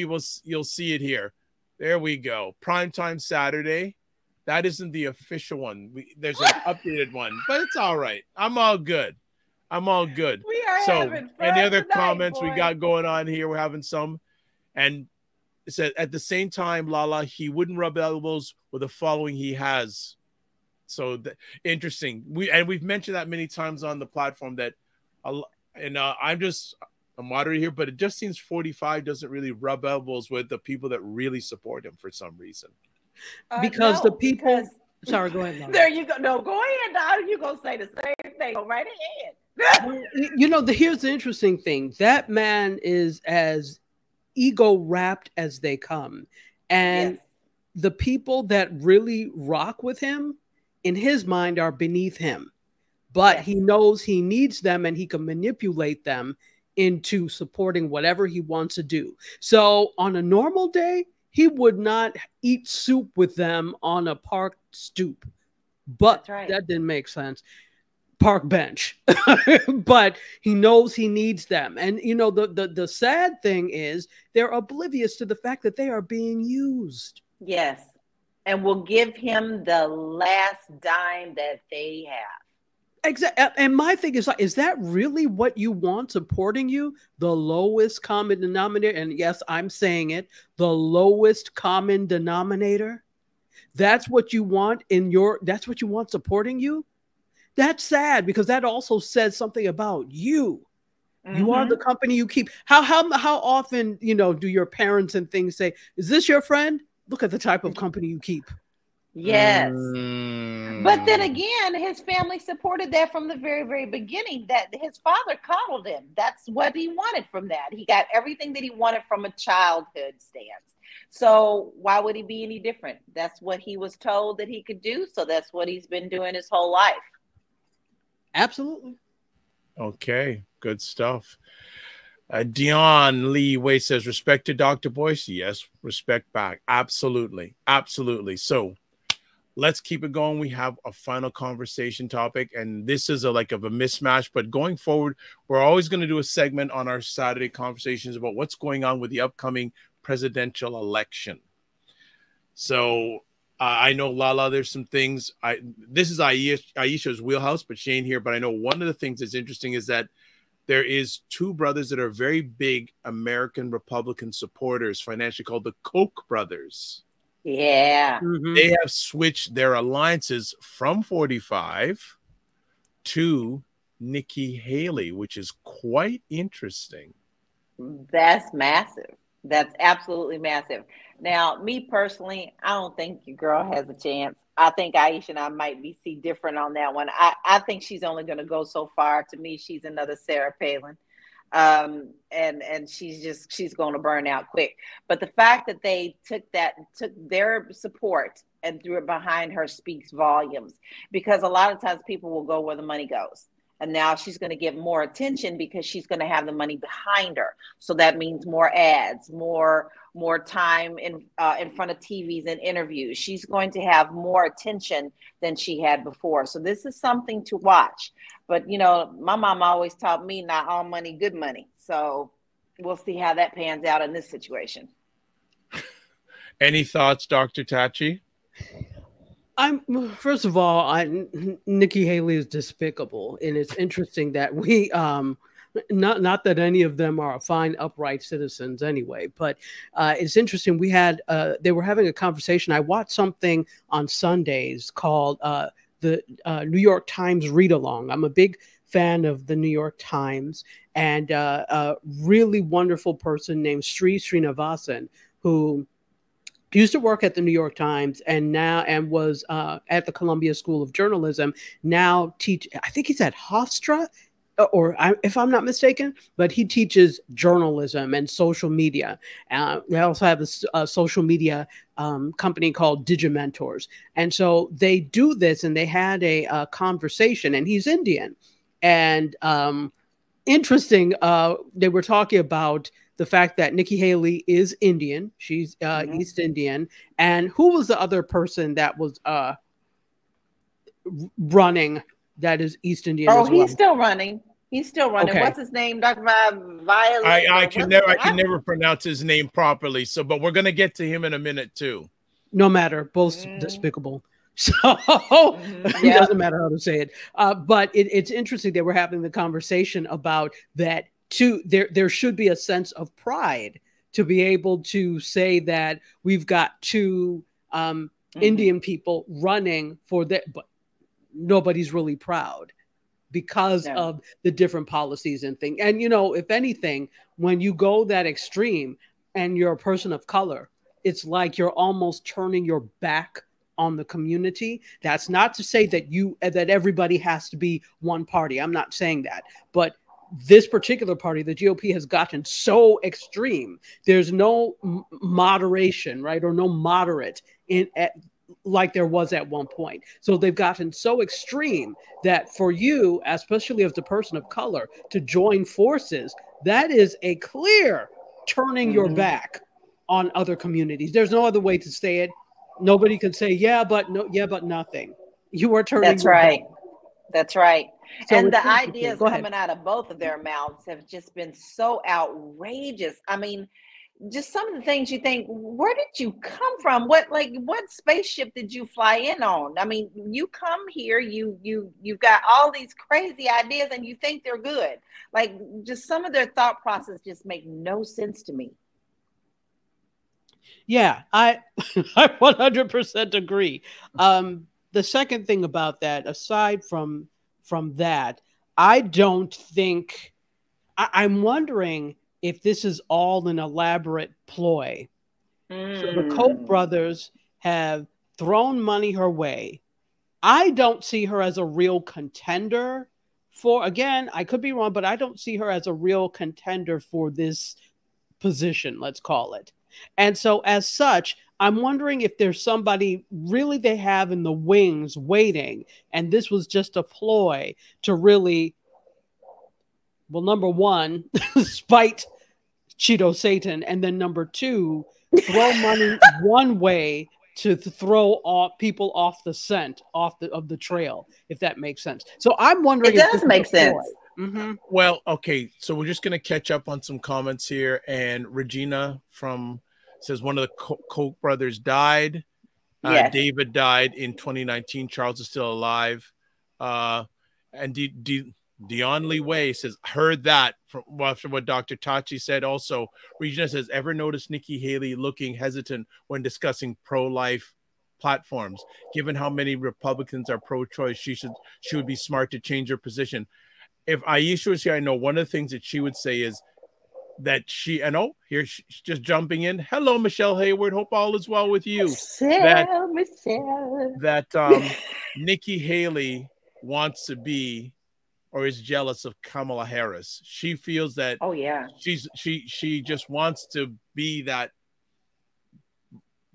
see it here. There we go. Primetime Saturday. That isn't the official one. There's an updated one, but it's all right. I'm all good. We are having fun. Any other comments we got going on here? We're having some, and it said at the same time, LaLa, he wouldn't rub elbows with the following he has. So interesting. We've mentioned that many times on the platform that, I'm just a moderator here, but it just seems 45 doesn't really rub elbows with the people that really support him for some reason. Because the people. Sorry, go ahead. There you go. No, go ahead. Now you're gonna say the same thing. Go right ahead. Here's the interesting thing. That man is as ego wrapped as they come, and the people that really rock with him, in his mind are beneath him, but he knows he needs them and he can manipulate them into supporting whatever he wants to do. So on a normal day, he would not eat soup with them on a park stoop, but that didn't make sense. Park bench. But he knows he needs them. And you know, the sad thing is they're oblivious to the fact that they are being used. Yes. And will give him the last dime that they have. Exactly. And my thing is that really what you want supporting you? The lowest common denominator. And yes, I'm saying it, the lowest common denominator. That's what you want that's what you want supporting you. That's sad, because that also says something about you. Mm-hmm. You are the company you keep. How often, you know, do your parents and things say, is this your friend? Look at the type of company you keep. Yes. But then again, his family supported that from the very, very beginning, that his father coddled him. That's what he wanted from that. He got everything that he wanted from a childhood stance. So why would he be any different? That's what he was told that he could do. So that's what he's been doing his whole life. Absolutely. Okay, good stuff. Dion Lee Way says, respect to Dr. Boyce. Yes, respect back. Absolutely. Absolutely. So let's keep it going. We have a final conversation topic, and this is like a mismatch, but going forward, we're always going to do a segment on our Saturday conversations about what's going on with the upcoming presidential election. So I know, LaLa, there's some things. This is Aisha's wheelhouse, but she ain't here. But I know one of the things that's interesting is that there is two brothers that are very big American Republican supporters, financially, called the Koch brothers. Yeah. Mm-hmm. They have switched their alliances from 45 to Nikki Haley, which is quite interesting. That's massive. That's absolutely massive. Now, me personally, I don't think your girl has a chance. I think Aisha and I might see different on that one. I think she's only going to go so far. To me, she's another Sarah Palin. And she's going to burn out quick. But the fact that they took their support and threw it behind her speaks volumes, because a lot of times people will go where the money goes. And now she's going to get more attention because she's going to have the money behind her. So that means more ads, more time in front of TVs and interviews. She's going to have more attention than she had before. So this is something to watch. But, you know, my mom always taught me not all money, good money. So we'll see how that pans out in this situation. Any thoughts, Dr. Tachi? First of all, Nikki Haley is despicable, and it's interesting that we not that any of them are fine, upright citizens anyway, but it's interesting. They were having a conversation. I watched something on Sundays called the New York Times Read Along. I'm a big fan of the New York Times, and a really wonderful person named Sri Srinivasan, who used to work at the New York Times and was at the Columbia School of Journalism. Now I think he's at Hofstra, if I'm not mistaken, but he teaches journalism and social media. They also have a social media company called Digimentors. And so they do this, and they had a conversation, and he's Indian. And interesting, they were talking about the fact that Nikki Haley is Indian. She's East Indian. And who was the other person that was running that is East Indian as well? He's still running. He's still running. Okay. What's his name? Dr. Violet. I can never pronounce his name properly. But we're going to get to him in a minute too. No matter. Both despicable. So it doesn't matter how to say it. But it's interesting that we're having the conversation about that. There should be a sense of pride to be able to say that we've got two Indian people running for that, but nobody's really proud because of the different policies and things. And, you know, if anything, when you go that extreme and you're a person of color, it's like you're almost turning your back on the community. That's not to say that everybody has to be one party. I'm not saying that, but this particular party, the GOP, has gotten so extreme. There's no moderation, right? Or no moderate like there was at one point. So they've gotten so extreme that for you, especially as a person of color, to join forces, that is a clear turning your back on other communities. There's no other way to say it. Nobody can say, yeah, but nothing. You are turning. That's right. Back. That's right. So and the ideas coming out of both of their mouths have just been so outrageous. I mean, just some of the things you think, where did you come from? What spaceship did you fly in on? I mean, you come here, you've got all these crazy ideas and you think they're good. Like, just some of their thought process just make no sense to me. Yeah, I 100% agree. The second thing about that, aside from that, I don't think, I'm wondering if this is all an elaborate ploy. So the Koch brothers have thrown money her way. I don't see her as a real contender for, again, I could be wrong, but I don't see her as a real contender for this position, let's call it. And so as such, I'm wondering if there's somebody really they have in the wings waiting, and this was just a ploy to really, well, number one, spite Cheeto Satan, and then number two, throw money one way to throw people off the scent, of the trail, if that makes sense. So I'm wondering. It does make sense. Mm-hmm. Well, okay, so we're just going to catch up on some comments here. And Regina says one of the Koch brothers died. Yes. David died in 2019. Charles is still alive. And Dion Lee Way says, heard that from after what Dr. Tachi said. Also, Regina says, ever notice Nikki Haley looking hesitant when discussing pro-life platforms? Given how many Republicans are pro-choice, she would be smart to change her position. If Aisha was here, I know one of the things that she would say is that here she's just jumping in. Hello, Michelle Hayward. Hope all is well with you. Michelle. That Nikki Haley wants to be or is jealous of Kamala Harris. She feels that she just wants to be that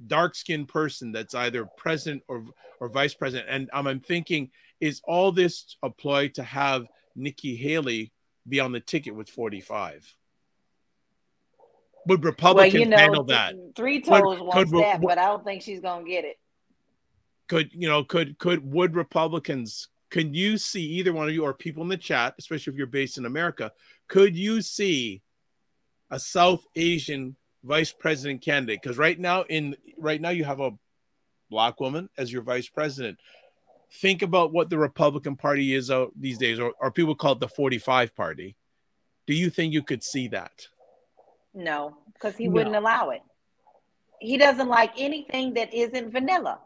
dark-skinned person that's either president or vice president. And I'm thinking, is all this a ploy to have Nikki Haley be on the ticket with 45? Would Republicans handle that? Three Toes wants that, but I don't think she's gonna get it. Would Republicans? Can you see, either one of you or people in the chat, especially if you're based in America, could you see a South Asian vice president candidate? Because right now you have a black woman as your vice president. Think about what the Republican Party is these days, or people call it the 45 party. Do you think you could see that? No, because he wouldn't allow it. He doesn't like anything that isn't vanilla.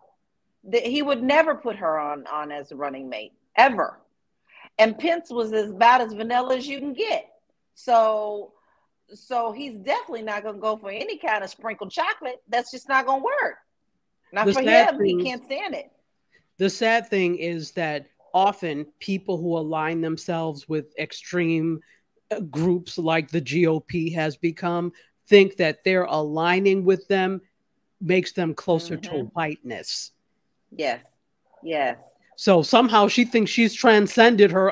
He would never put her on as a running mate, ever. And Pence was about as vanilla as you can get. So he's definitely not going to go for any kind of sprinkled chocolate. That's just not going to work. Not for him. He can't stand it. The sad thing is that often people who align themselves with extreme groups like the GOP has become think that they're aligning with them makes them closer to whiteness. Yes. Yes. So somehow she thinks she's transcended her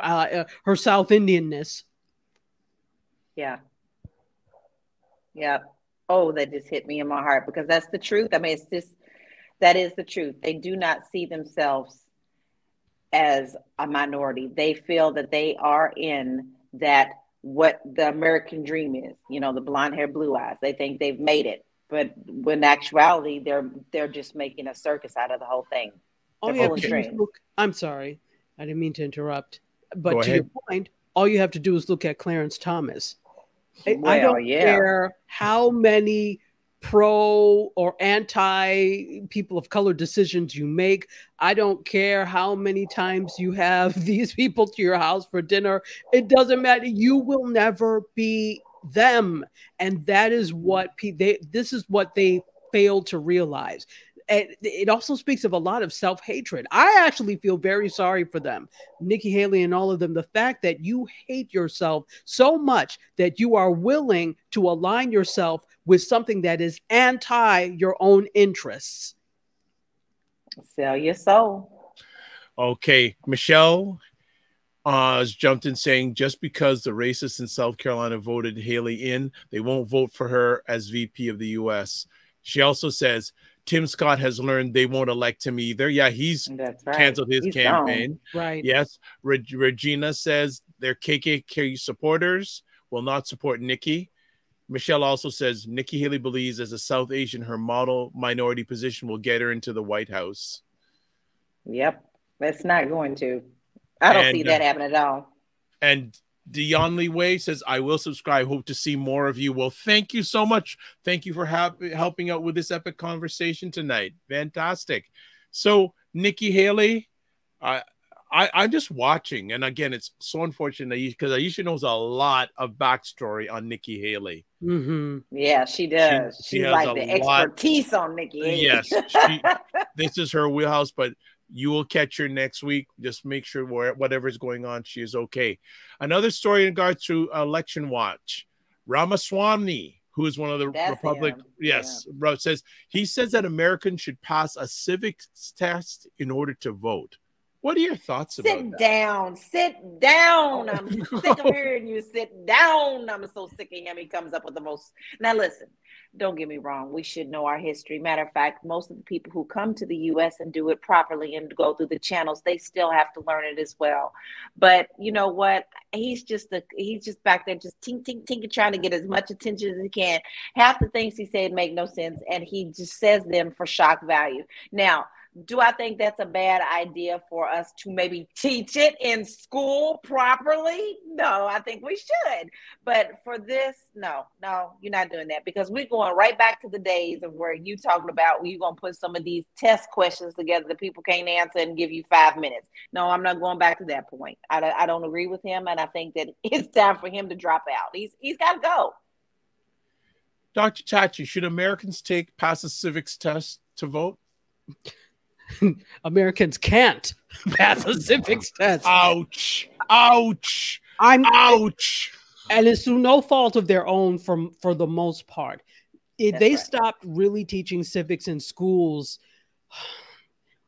South Indianness. Yeah. Yeah. Oh, that just hit me in my heart, because that's the truth. I mean, that is the truth. They do not see themselves as a minority. They feel that they are in that, what the American dream is, the blonde hair, blue eyes. They think they've made it, but when actuality, they're just making a circus out of the whole thing. I'm sorry, I didn't mean to interrupt, but to your point, all you have to do is look at Clarence Thomas. I don't care how many pro or anti people of color decisions you make. I don't care how many times you have these people to your house for dinner. It doesn't matter. You will never be them. And that is what this is what they fail to realize. And it also speaks of a lot of self-hatred. I actually feel very sorry for them, Nikki Haley and all of them. The fact that you hate yourself so much that you are willing to align yourself with something that is anti your own interests. Sell your soul. Okay, Michelle has jumped in saying just because the racists in South Carolina voted Haley in, they won't vote for her as VP of the U.S. She also says Tim Scott has learned they won't elect him either. Yeah, he's canceled his campaign. Gone. Right. Yes. Regina says their KKK supporters will not support Nikki. Michelle also says Nikki Haley believes as a South Asian, her model minority position will get her into the White House. Yep. That's not going to. I don't see that happening at all. And Dion Lee Way says, I will subscribe. Hope to see more of you. Well, thank you so much. Thank you for helping out with this epic conversation tonight. Fantastic. So, Nikki Haley, I'm just watching. And again, it's so unfortunate because Aisha knows a lot of backstory on Nikki Haley. Mm-hmm. Yeah, she does. She's like the expertise on Nikki Haley. Yes. This is her wheelhouse, but you will catch her next week. Just make sure whatever's going on, she is okay. Another story in regards to Election Watch. Ramaswamy, who is one of the Republicans, says that Americans should pass a civics test in order to vote. What are your thoughts about that? Sit down. I'm sick of hearing you sit down. I'm so sick of him. He comes up with the most. Now, listen, don't get me wrong. We should know our history. Matter of fact, most of the people who come to the U.S. and do it properly and go through the channels, they still have to learn it as well. But you know what? He's just back there just tink, trying to get as much attention as he can. Half the things he said make no sense, and he just says them for shock value. Now, do I think that's a bad idea for us to maybe teach it in school properly? No, I think we should. But for this, no, you're not doing that, because we're going right back to the days of where you talking about you're going to put some of these test questions together that people can't answer and give you 5 minutes. No, I'm not going back to that point. I don't agree with him, and I think that it's time for him to drop out. He's got to go. Dr. Tachi, should Americans pass a civics test to vote? Americans can't pass a civics test. Ouch. Ouch. And it's through no fault of their own for the most part. They stopped really teaching civics in schools.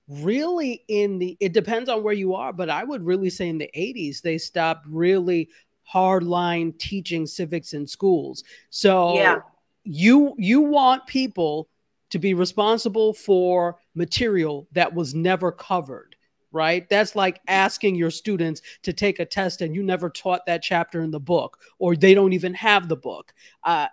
Really it depends on where you are, but I would really say in the 80s, they stopped really hardline teaching civics in schools. So you want people to be responsible for material that was never covered, right? That's like asking your students to take a test and you never taught that chapter in the book, or they don't even have the book. No,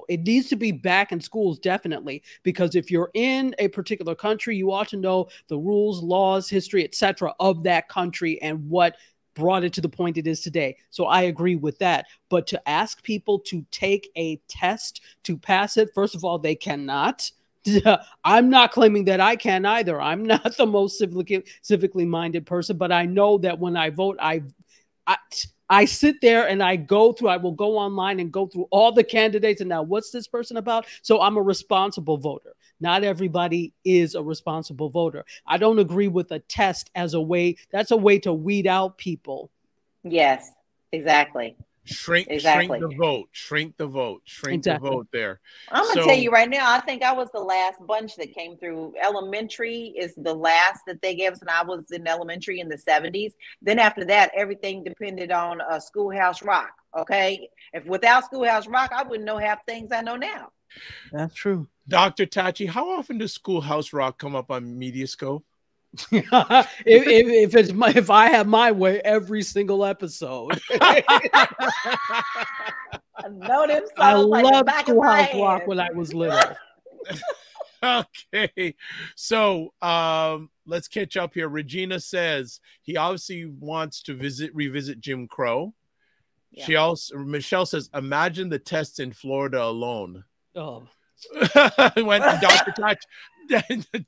it needs to be back in schools, definitely, because if you're in a particular country, you ought to know the rules, laws, history, etc. of that country and what brought it to the point it is today. So I agree with that. But to ask people to take a test to pass it, first of all, they cannot. I'm not claiming that I can either. I'm not the most civically minded person, but I know that when I vote, I sit there and I will go online and go through all the candidates and now what's this person about? So I'm a responsible voter. Not everybody is a responsible voter. I don't agree with a test as a way. That's a way to weed out people. Yes, exactly. Shrink the vote there. I'm going to tell you right now, I think I was the last bunch that came through. Elementary is the last that they gave us, and I was in elementary in the 70s. Then after that, everything depended on Schoolhouse Rock, okay? If without Schoolhouse Rock, I wouldn't know half things I know now. That's true. Dr. Tachi, how often does Schoolhouse Rock come up on Mediascope? if I have my way, every single episode. I loved Schoolhouse Rock when I was little. Okay, so let's catch up here. Regina says he obviously wants to revisit Jim Crow. Yeah. Michelle says, imagine the tests in Florida alone. Oh. When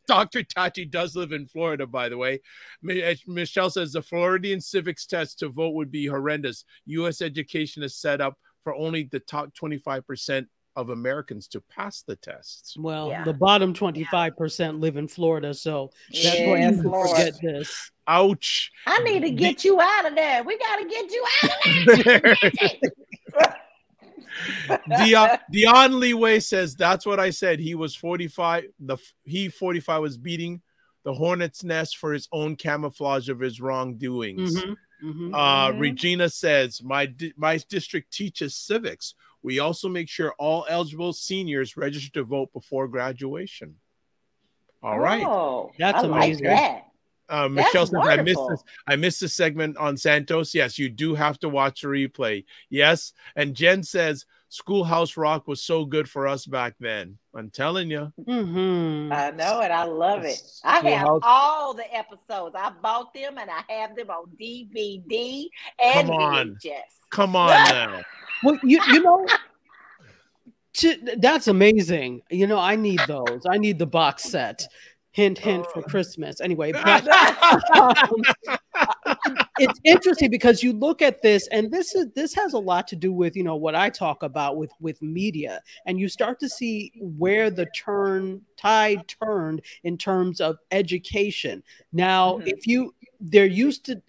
Dr. Tachi does live in Florida, by the way. Michelle says the Floridian civics test to vote would be horrendous. U.S. education is set up for only the top 25% of Americans to pass the tests. Well, the bottom 25% live in Florida, so that's why you forget this. Ouch. I need to get you out of there. We got to get you out of there. Dion Leeway says, that's what I said. He was 45. He 45 was beating the hornet's nest for his own camouflage of his wrongdoings. Regina says, my district teaches civics. We also make sure all eligible seniors register to vote before graduation. All right. That's amazing. Like that. Michelle says, I missed this segment on Santos. Yes, you do have to watch the replay. Yes. And Jen says, Schoolhouse Rock was so good for us back then. I'm telling you. I know it. I love it. I have all the episodes. I bought them and I have them on DVD and VHS. Come on now. Well, you know, that's amazing. You know, I need those. I need the box set. Hint, hint for Christmas. Anyway, but, it's interesting because you look at this, and this has a lot to do with, you know, what I talk about with media, and you start to see where the tide turned in terms of education. Now, there used to,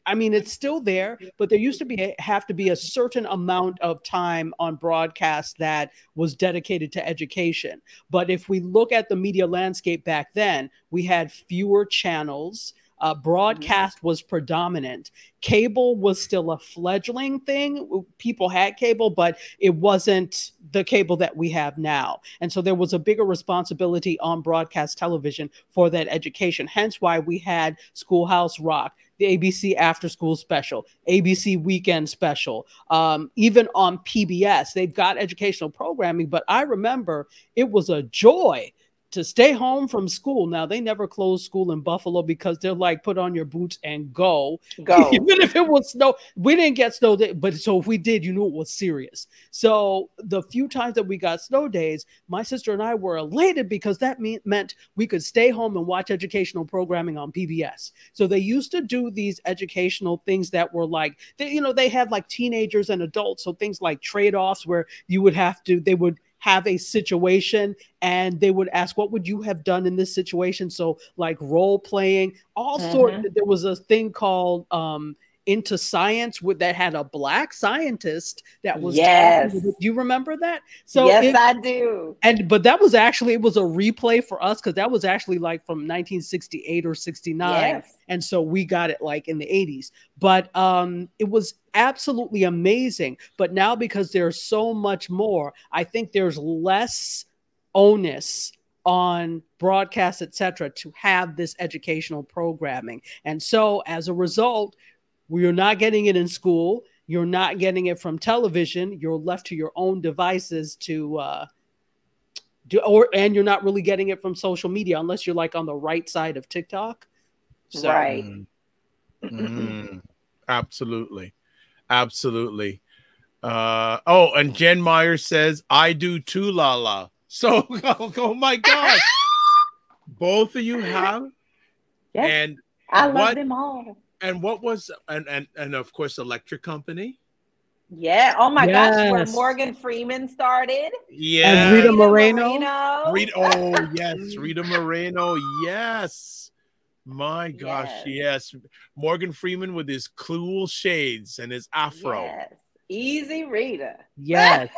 I mean, it's still there, but there used to have to be a certain amount of time on broadcast that was dedicated to education. But if we look at the media landscape back then, we had fewer channels. Broadcast was predominant. Cable was still a fledgling thing. People had cable, but it wasn't the cable that we have now. And so there was a bigger responsibility on broadcast television for that education. Hence why we had Schoolhouse Rock, the ABC After School Special, ABC Weekend Special, even on PBS. They've got educational programming, but I remember it was a joy to stay home from school. Now, they never closed school in Buffalo because they're like, put on your boots and go. Even if it was snow, we didn't get snow day, but so if we did, you knew it was serious. So the few times that we got snow days, my sister and I were elated because that meant we could stay home and watch educational programming on PBS. So they used to do these educational things that were like, they had like teenagers and adults. So things like trade-offs where they would have a situation and they would ask, what would you have done in this situation? So like role playing, all sorts. There was a thing called Into Science that had a Black scientist that was. Yes. Do you remember that? So yes, I do. But that was actually, it was a replay for us because that was actually like from 1968 or 69. Yes. And so we got it like in the 80s. But it was absolutely amazing. But now because there's so much more, I think there's less onus on broadcast, etc., to have this educational programming. And so as a result, we are not getting it in school. You're not getting it from television. You're left to your own devices to and you're not really getting it from social media unless you're like on the right side of TikTok. So, right. Absolutely. Absolutely. And Jen Myers says, I do too, LaLa. So, oh my God. Both of you have. Yes. And I love them all. And what was, and of course, Electric Company. Yeah. Oh my gosh, where Morgan Freeman started. Yeah. And Rita Moreno. Yes. Rita Moreno. Yes. My gosh. Yes. Morgan Freeman with his cool shades and his afro. Yes. Easy Rita. Yes.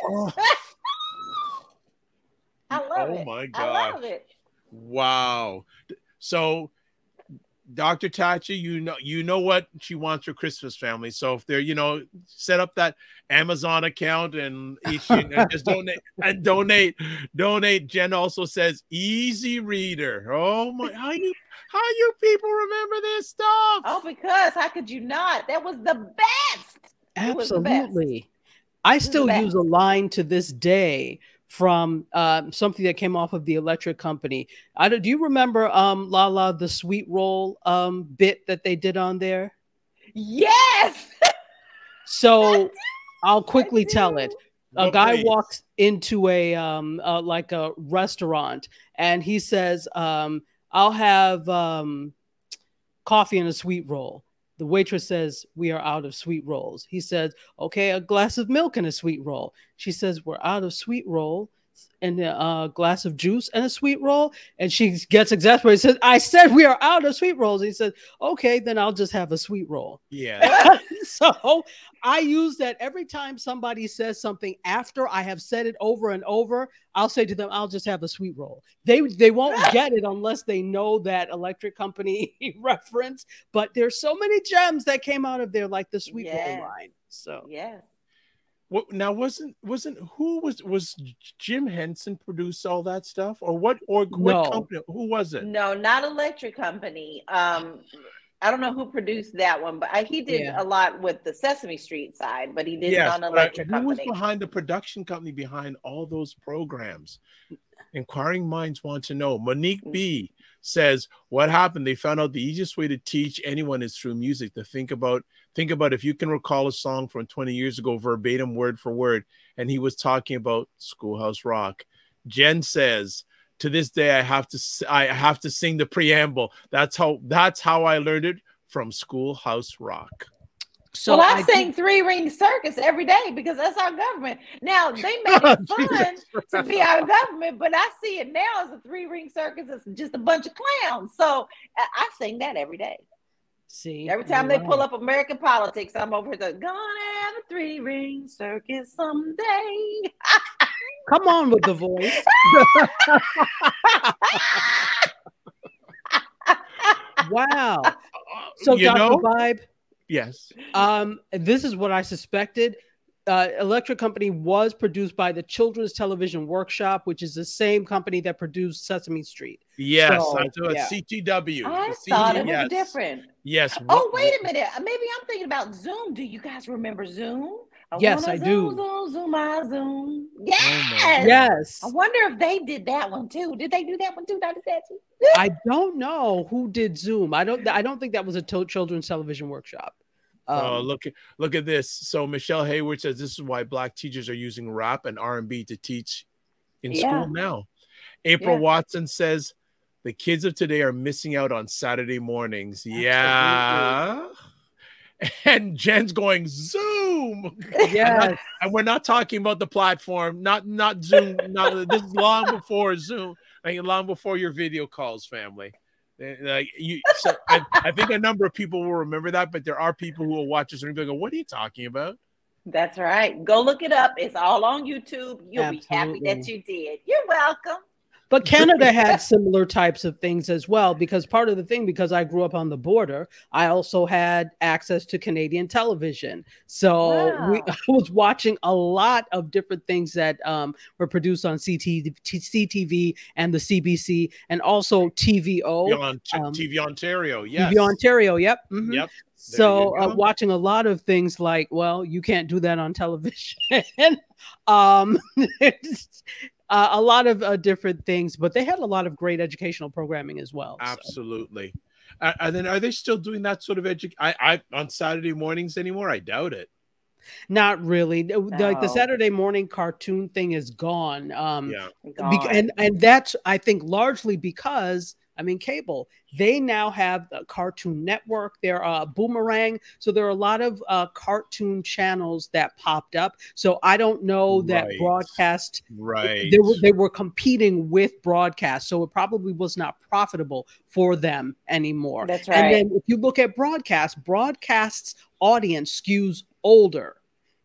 I love it. Oh my gosh. I love it. Wow. So, Dr. Tachi, you know what she wants for Christmas, family. So if they're, set up that Amazon account and just donate. Jen also says easy reader. Oh my, how you people remember this stuff? Oh, because how could you not? That was the best. Absolutely. I still use a line to this day from something that came off of the Electric Company. Do you remember LaLa, the sweet roll bit that they did on there? Yes. So I'll quickly tell it. A guy walks into a restaurant and he says, I'll have coffee and a sweet roll. The waitress says, we are out of sweet rolls. He says, okay, a glass of milk and a sweet roll. She says, we're out of sweet roll and a glass of juice and a sweet roll. And she gets exasperated. Says, I said we are out of sweet rolls. He said, okay, then I'll just have a sweet roll. Yeah. So I use that every time somebody says something after I have said it over and over. I'll say to them, I'll just have a sweet roll. They won't get it unless they know that electric company reference. But there's so many gems that came out of there, like the sweet roll line. So yeah. Well, now wasn't who was Jim Henson produced all that stuff, or what company? Who was it? No, not Electric Company. I don't know who produced that one, but he did a lot with the Sesame Street side, but he didn't on Electric Company. Who was behind the production company behind all those programs? Inquiring minds want to know. Monique B says, what happened? They found out the easiest way to teach anyone is through music. To think about if you can recall a song from 20 years ago, verbatim, word for word, and he was talking about Schoolhouse Rock. Jen says, to this day, I have to sing the preamble. That's how I learned it, from Schoolhouse Rock. So I sing Three Ring Circus every day because that's our government. Now they made it fun to be our government, but I see it now as a Three Ring Circus. It's just a bunch of clowns. So I sing that every day. See, every time they pull up American politics, I'm over here gonna have a Three Ring Circus someday. Come on with the voice. Wow. So Dr. Vibe. Yes. This is what I suspected. Electric Company was produced by the Children's Television Workshop, which is the same company that produced Sesame Street. Yes, CTW. I thought it was different. Yes. Oh, wait a minute. Maybe I'm thinking about Zoom. Do you guys remember Zoom? Yes, I do. Zoom. Yes. Yes. I wonder if they did that one too. Did they do that one too, Dr. Tachi? I don't know who did Zoom. I don't think that was a Children's Television Workshop. Look at this. So Michelle Hayward says this is why Black teachers are using rap and R&B to teach in school now. April Watson says the kids of today are missing out on Saturday mornings. Absolutely. Yeah. And Jen's going Zoom. Yes. And we're not talking about the platform, not Zoom. This is long before Zoom. Long before your video calls, family. I think a number of people will remember that, but there are people who will watch this and go, "What are you talking about?" That's right. Go look it up. It's all on YouTube. You'll be happy that you did. You're welcome. But Canada had similar types of things as well, because part of the thing, because I grew up on the border, I also had access to Canadian television. So I was watching a lot of different things that were produced on CTV and the CBC, and also TVO. TV Ontario, yes. TV Ontario, yep. Mm-hmm. Yep. So watching a lot of things like, well, you can't do that on television. A lot of different things, but they had a lot of great educational programming as well. Absolutely. So. And then are they still doing that sort of I on Saturday mornings anymore? I doubt it. Not really. The Saturday morning cartoon thing is gone. Gone. And that's, I think, largely because, cable. They now have a Cartoon Network. They're Boomerang. So there are a lot of cartoon channels that popped up. So I don't know that broadcast. Right. They were competing with broadcast. So it probably was not profitable for them anymore. That's right. And then if you look at broadcast's audience skews older.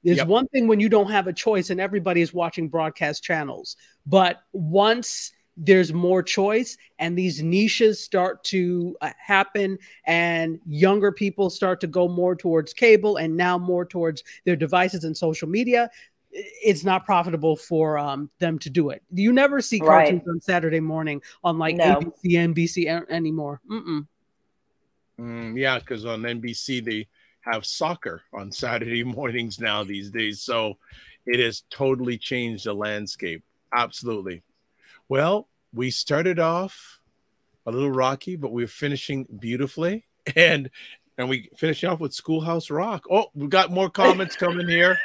There's one thing when you don't have a choice and everybody is watching broadcast channels. But once there's more choice and these niches start to happen and younger people start to go more towards cable and now more towards their devices and social media, it's not profitable for them to do it. You never see cartoons on Saturday morning on ABC, NBC anymore. Because on NBC they have soccer on Saturday mornings now these days. So it has totally changed the landscape. Absolutely. Well, we started off a little rocky, but we're finishing beautifully. And we finish off with Schoolhouse Rock. Oh, we got more comments coming here.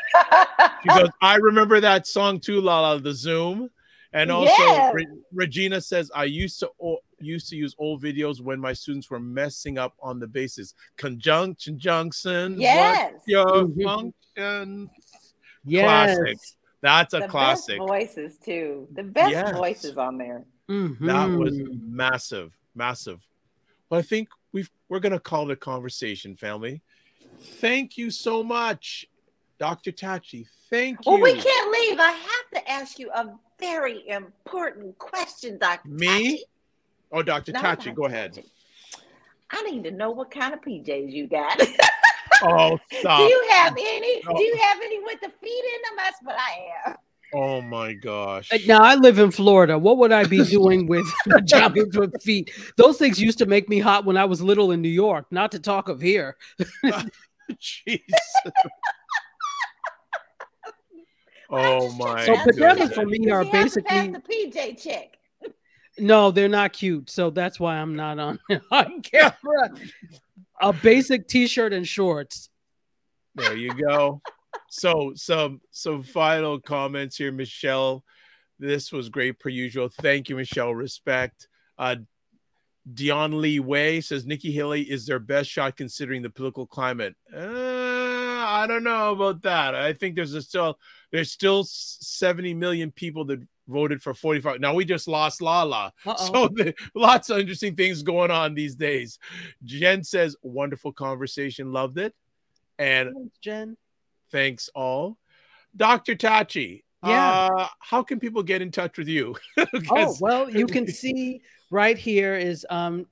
She goes, I remember that song too, LaLa, the Zoom. And also Regina says, I used to use old videos when my students were messing up on the basis. Conjunction, junction. Yes. What's your function? Yes. Classic. That's a classic. Best voices too. The best voices on there. That was massive. Well, I think we're going to call it a conversation, family. Thank you so much, Dr. Tachi. Thank you. Well, we can't leave. I have to ask you a very important question, Dr. Me? Tachi. Oh, Dr. No, Tachi, Dr. go ahead. Tachi. I need to know what kind of PJs you got. Oh, stop. Do you have any? Oh. Do you have any with the feet in them? That's what I have. Oh my gosh. Now I live in Florida. What would I be doing with pajamas with feet? Those things used to make me hot when I was little in New York, not to talk of here. Jeez. Oh my So pajamas goodness. for me are basically the PJ check. no, they're not cute. So that's why I'm not on camera. A basic t-shirt and shorts. There you go. So some final comments here, Michelle. This was great per usual. Thank you, Michelle. Respect. Dion Lee Way says Nikki Haley is their best shot considering the political climate. I don't know about that. I think there's still 70 million people that voted for 45. Now we just lost LaLa. So lots of interesting things going on these days. Jen says wonderful conversation, loved it. And thanks, Jen. Thanks all. Dr. Tachi, how can people get in touch with you? Oh, well, you can see right here is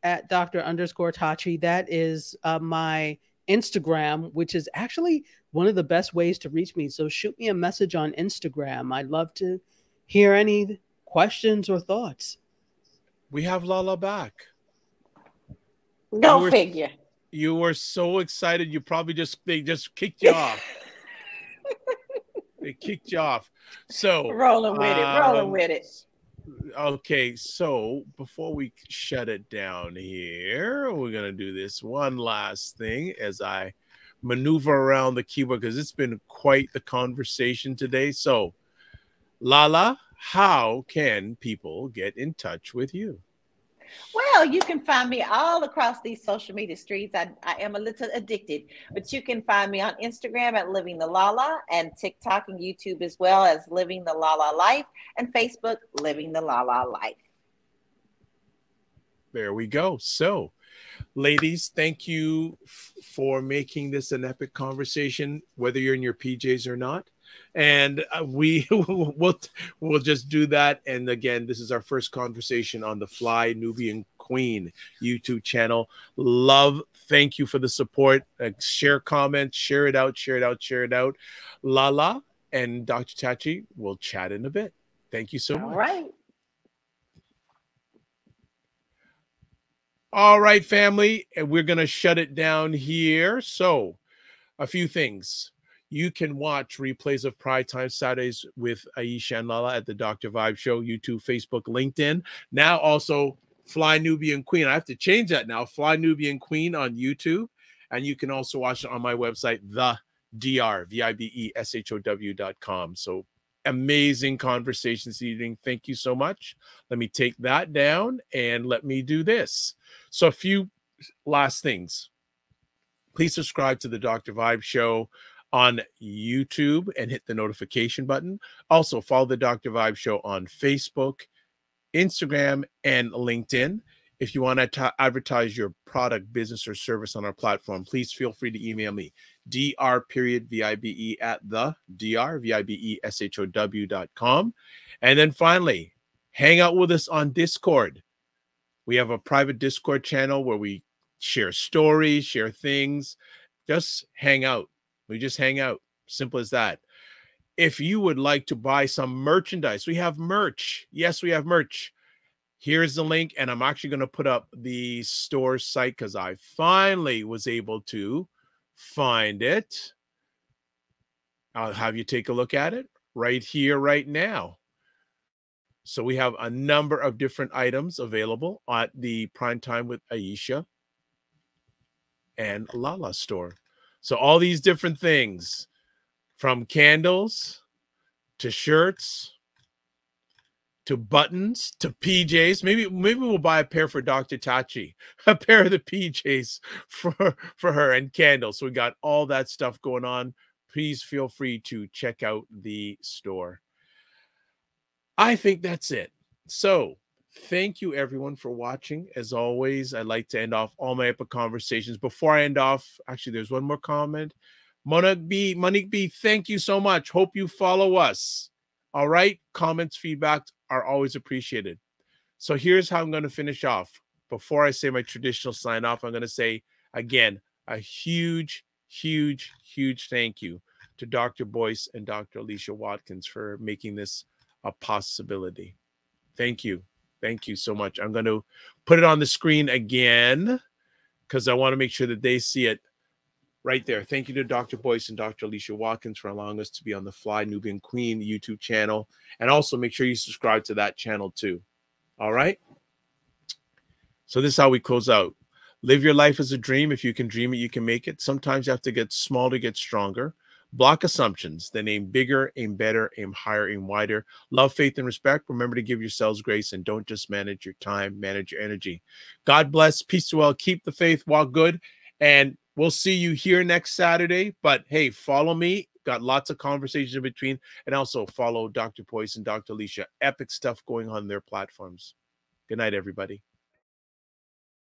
at Dr._Tachi. That is my Instagram, which is actually one of the best ways to reach me. So shoot me a message on Instagram. I'd love to hear any questions or thoughts. We have LaLa back. Go figure. You were so excited. You probably they just kicked you off. They kicked you off. So rolling with it. Okay, so before we shut it down here, we're gonna do this one last thing as I maneuver around the keyboard because it's been quite the conversation today. So, LaLa, how can people get in touch with you? Well, you can find me all across these social media streets. I am a little addicted, but you can find me on Instagram at Living the LaLa and TikTok and YouTube as well as Living the LaLa Life and Facebook Living the LaLa Life. There we go. So, ladies, thank you for making this an epic conversation, whether you're in your PJs or not. And we'll just do that. And again, this is our first conversation on the Fly Nubian Queen YouTube channel. Love, thank you for the support. Share comments, share it out. LaLa and Dr. Tachi will chat in a bit. Thank you so much. All right. All right, family. And we're going to shut it down here. So a few things. You can watch replays of Primetime Saturdays with Aisha and LaLa at the Dr. Vibe Show, YouTube, Facebook, LinkedIn. Now also Fly Nubian Queen. I have to change that now. Fly Nubian Queen on YouTube. And you can also watch it on my website, VIBESHOW.com. So amazing conversation this evening. Thank you so much. Let me take that down and let me do this. So a few last things. Please subscribe to the Dr. Vibe Show on YouTube and hit the notification button. Also, follow the Dr. Vibe Show on Facebook, Instagram, and LinkedIn. If you want to advertise your product, business, or service on our platform, please feel free to email me, dr.vibe at the dr.vibeshow.com. And then finally, hang out with us on Discord. We have a private Discord channel where we share stories, share things, just hang out. We just hang out. Simple as that. If you would like to buy some merchandise, we have merch. Yes, we have merch. Here's the link, and I'm actually going to put up the store site because I finally was able to find it. I'll have you take a look at it right here, right now. So we have a number of different items available at the Primetime with Aisha and LaLa store. So all these different things, from candles to shirts to buttons to PJs. Maybe we'll buy a pair for Dr. Tachi, a pair of the PJs for her, and candles. So we got all that stuff going on. Please feel free to check out the store. I think that's it. So Thank you, everyone, for watching. As always, I like to end off all my epic conversations. Before I end off, actually, there's one more comment. Monique B, thank you so much. Hope you follow us. All right. Comments, feedback are always appreciated. So here's how I'm going to finish off. Before I say my traditional sign off, I'm going to say, again, a huge, huge, huge thank you to Dr. Boyce and Dr. Aisha Watkins for making this a possibility. Thank you. Thank you so much. I'm going to put it on the screen again because I want to make sure that they see it right there. Thank you to Dr. Boyce and Dr. Aisha Watkins for allowing us to be on the Fly Nubian Queen YouTube channel. And also make sure you subscribe to that channel too. All right. So this is how we close out. Live your life as a dream. If you can dream it, you can make it. Sometimes you have to get small to get stronger. Block assumptions. Then aim bigger, aim better, aim higher, aim wider. Love, faith, and respect. Remember to give yourselves grace and don't just manage your time, manage your energy. God bless. Peace to all. Keep the faith. Walk good. And we'll see you here next Saturday. But hey, follow me. Got lots of conversations in between. And also follow Dr. Boyce and Dr. Aisha. Epic stuff going on their platforms. Good night, everybody.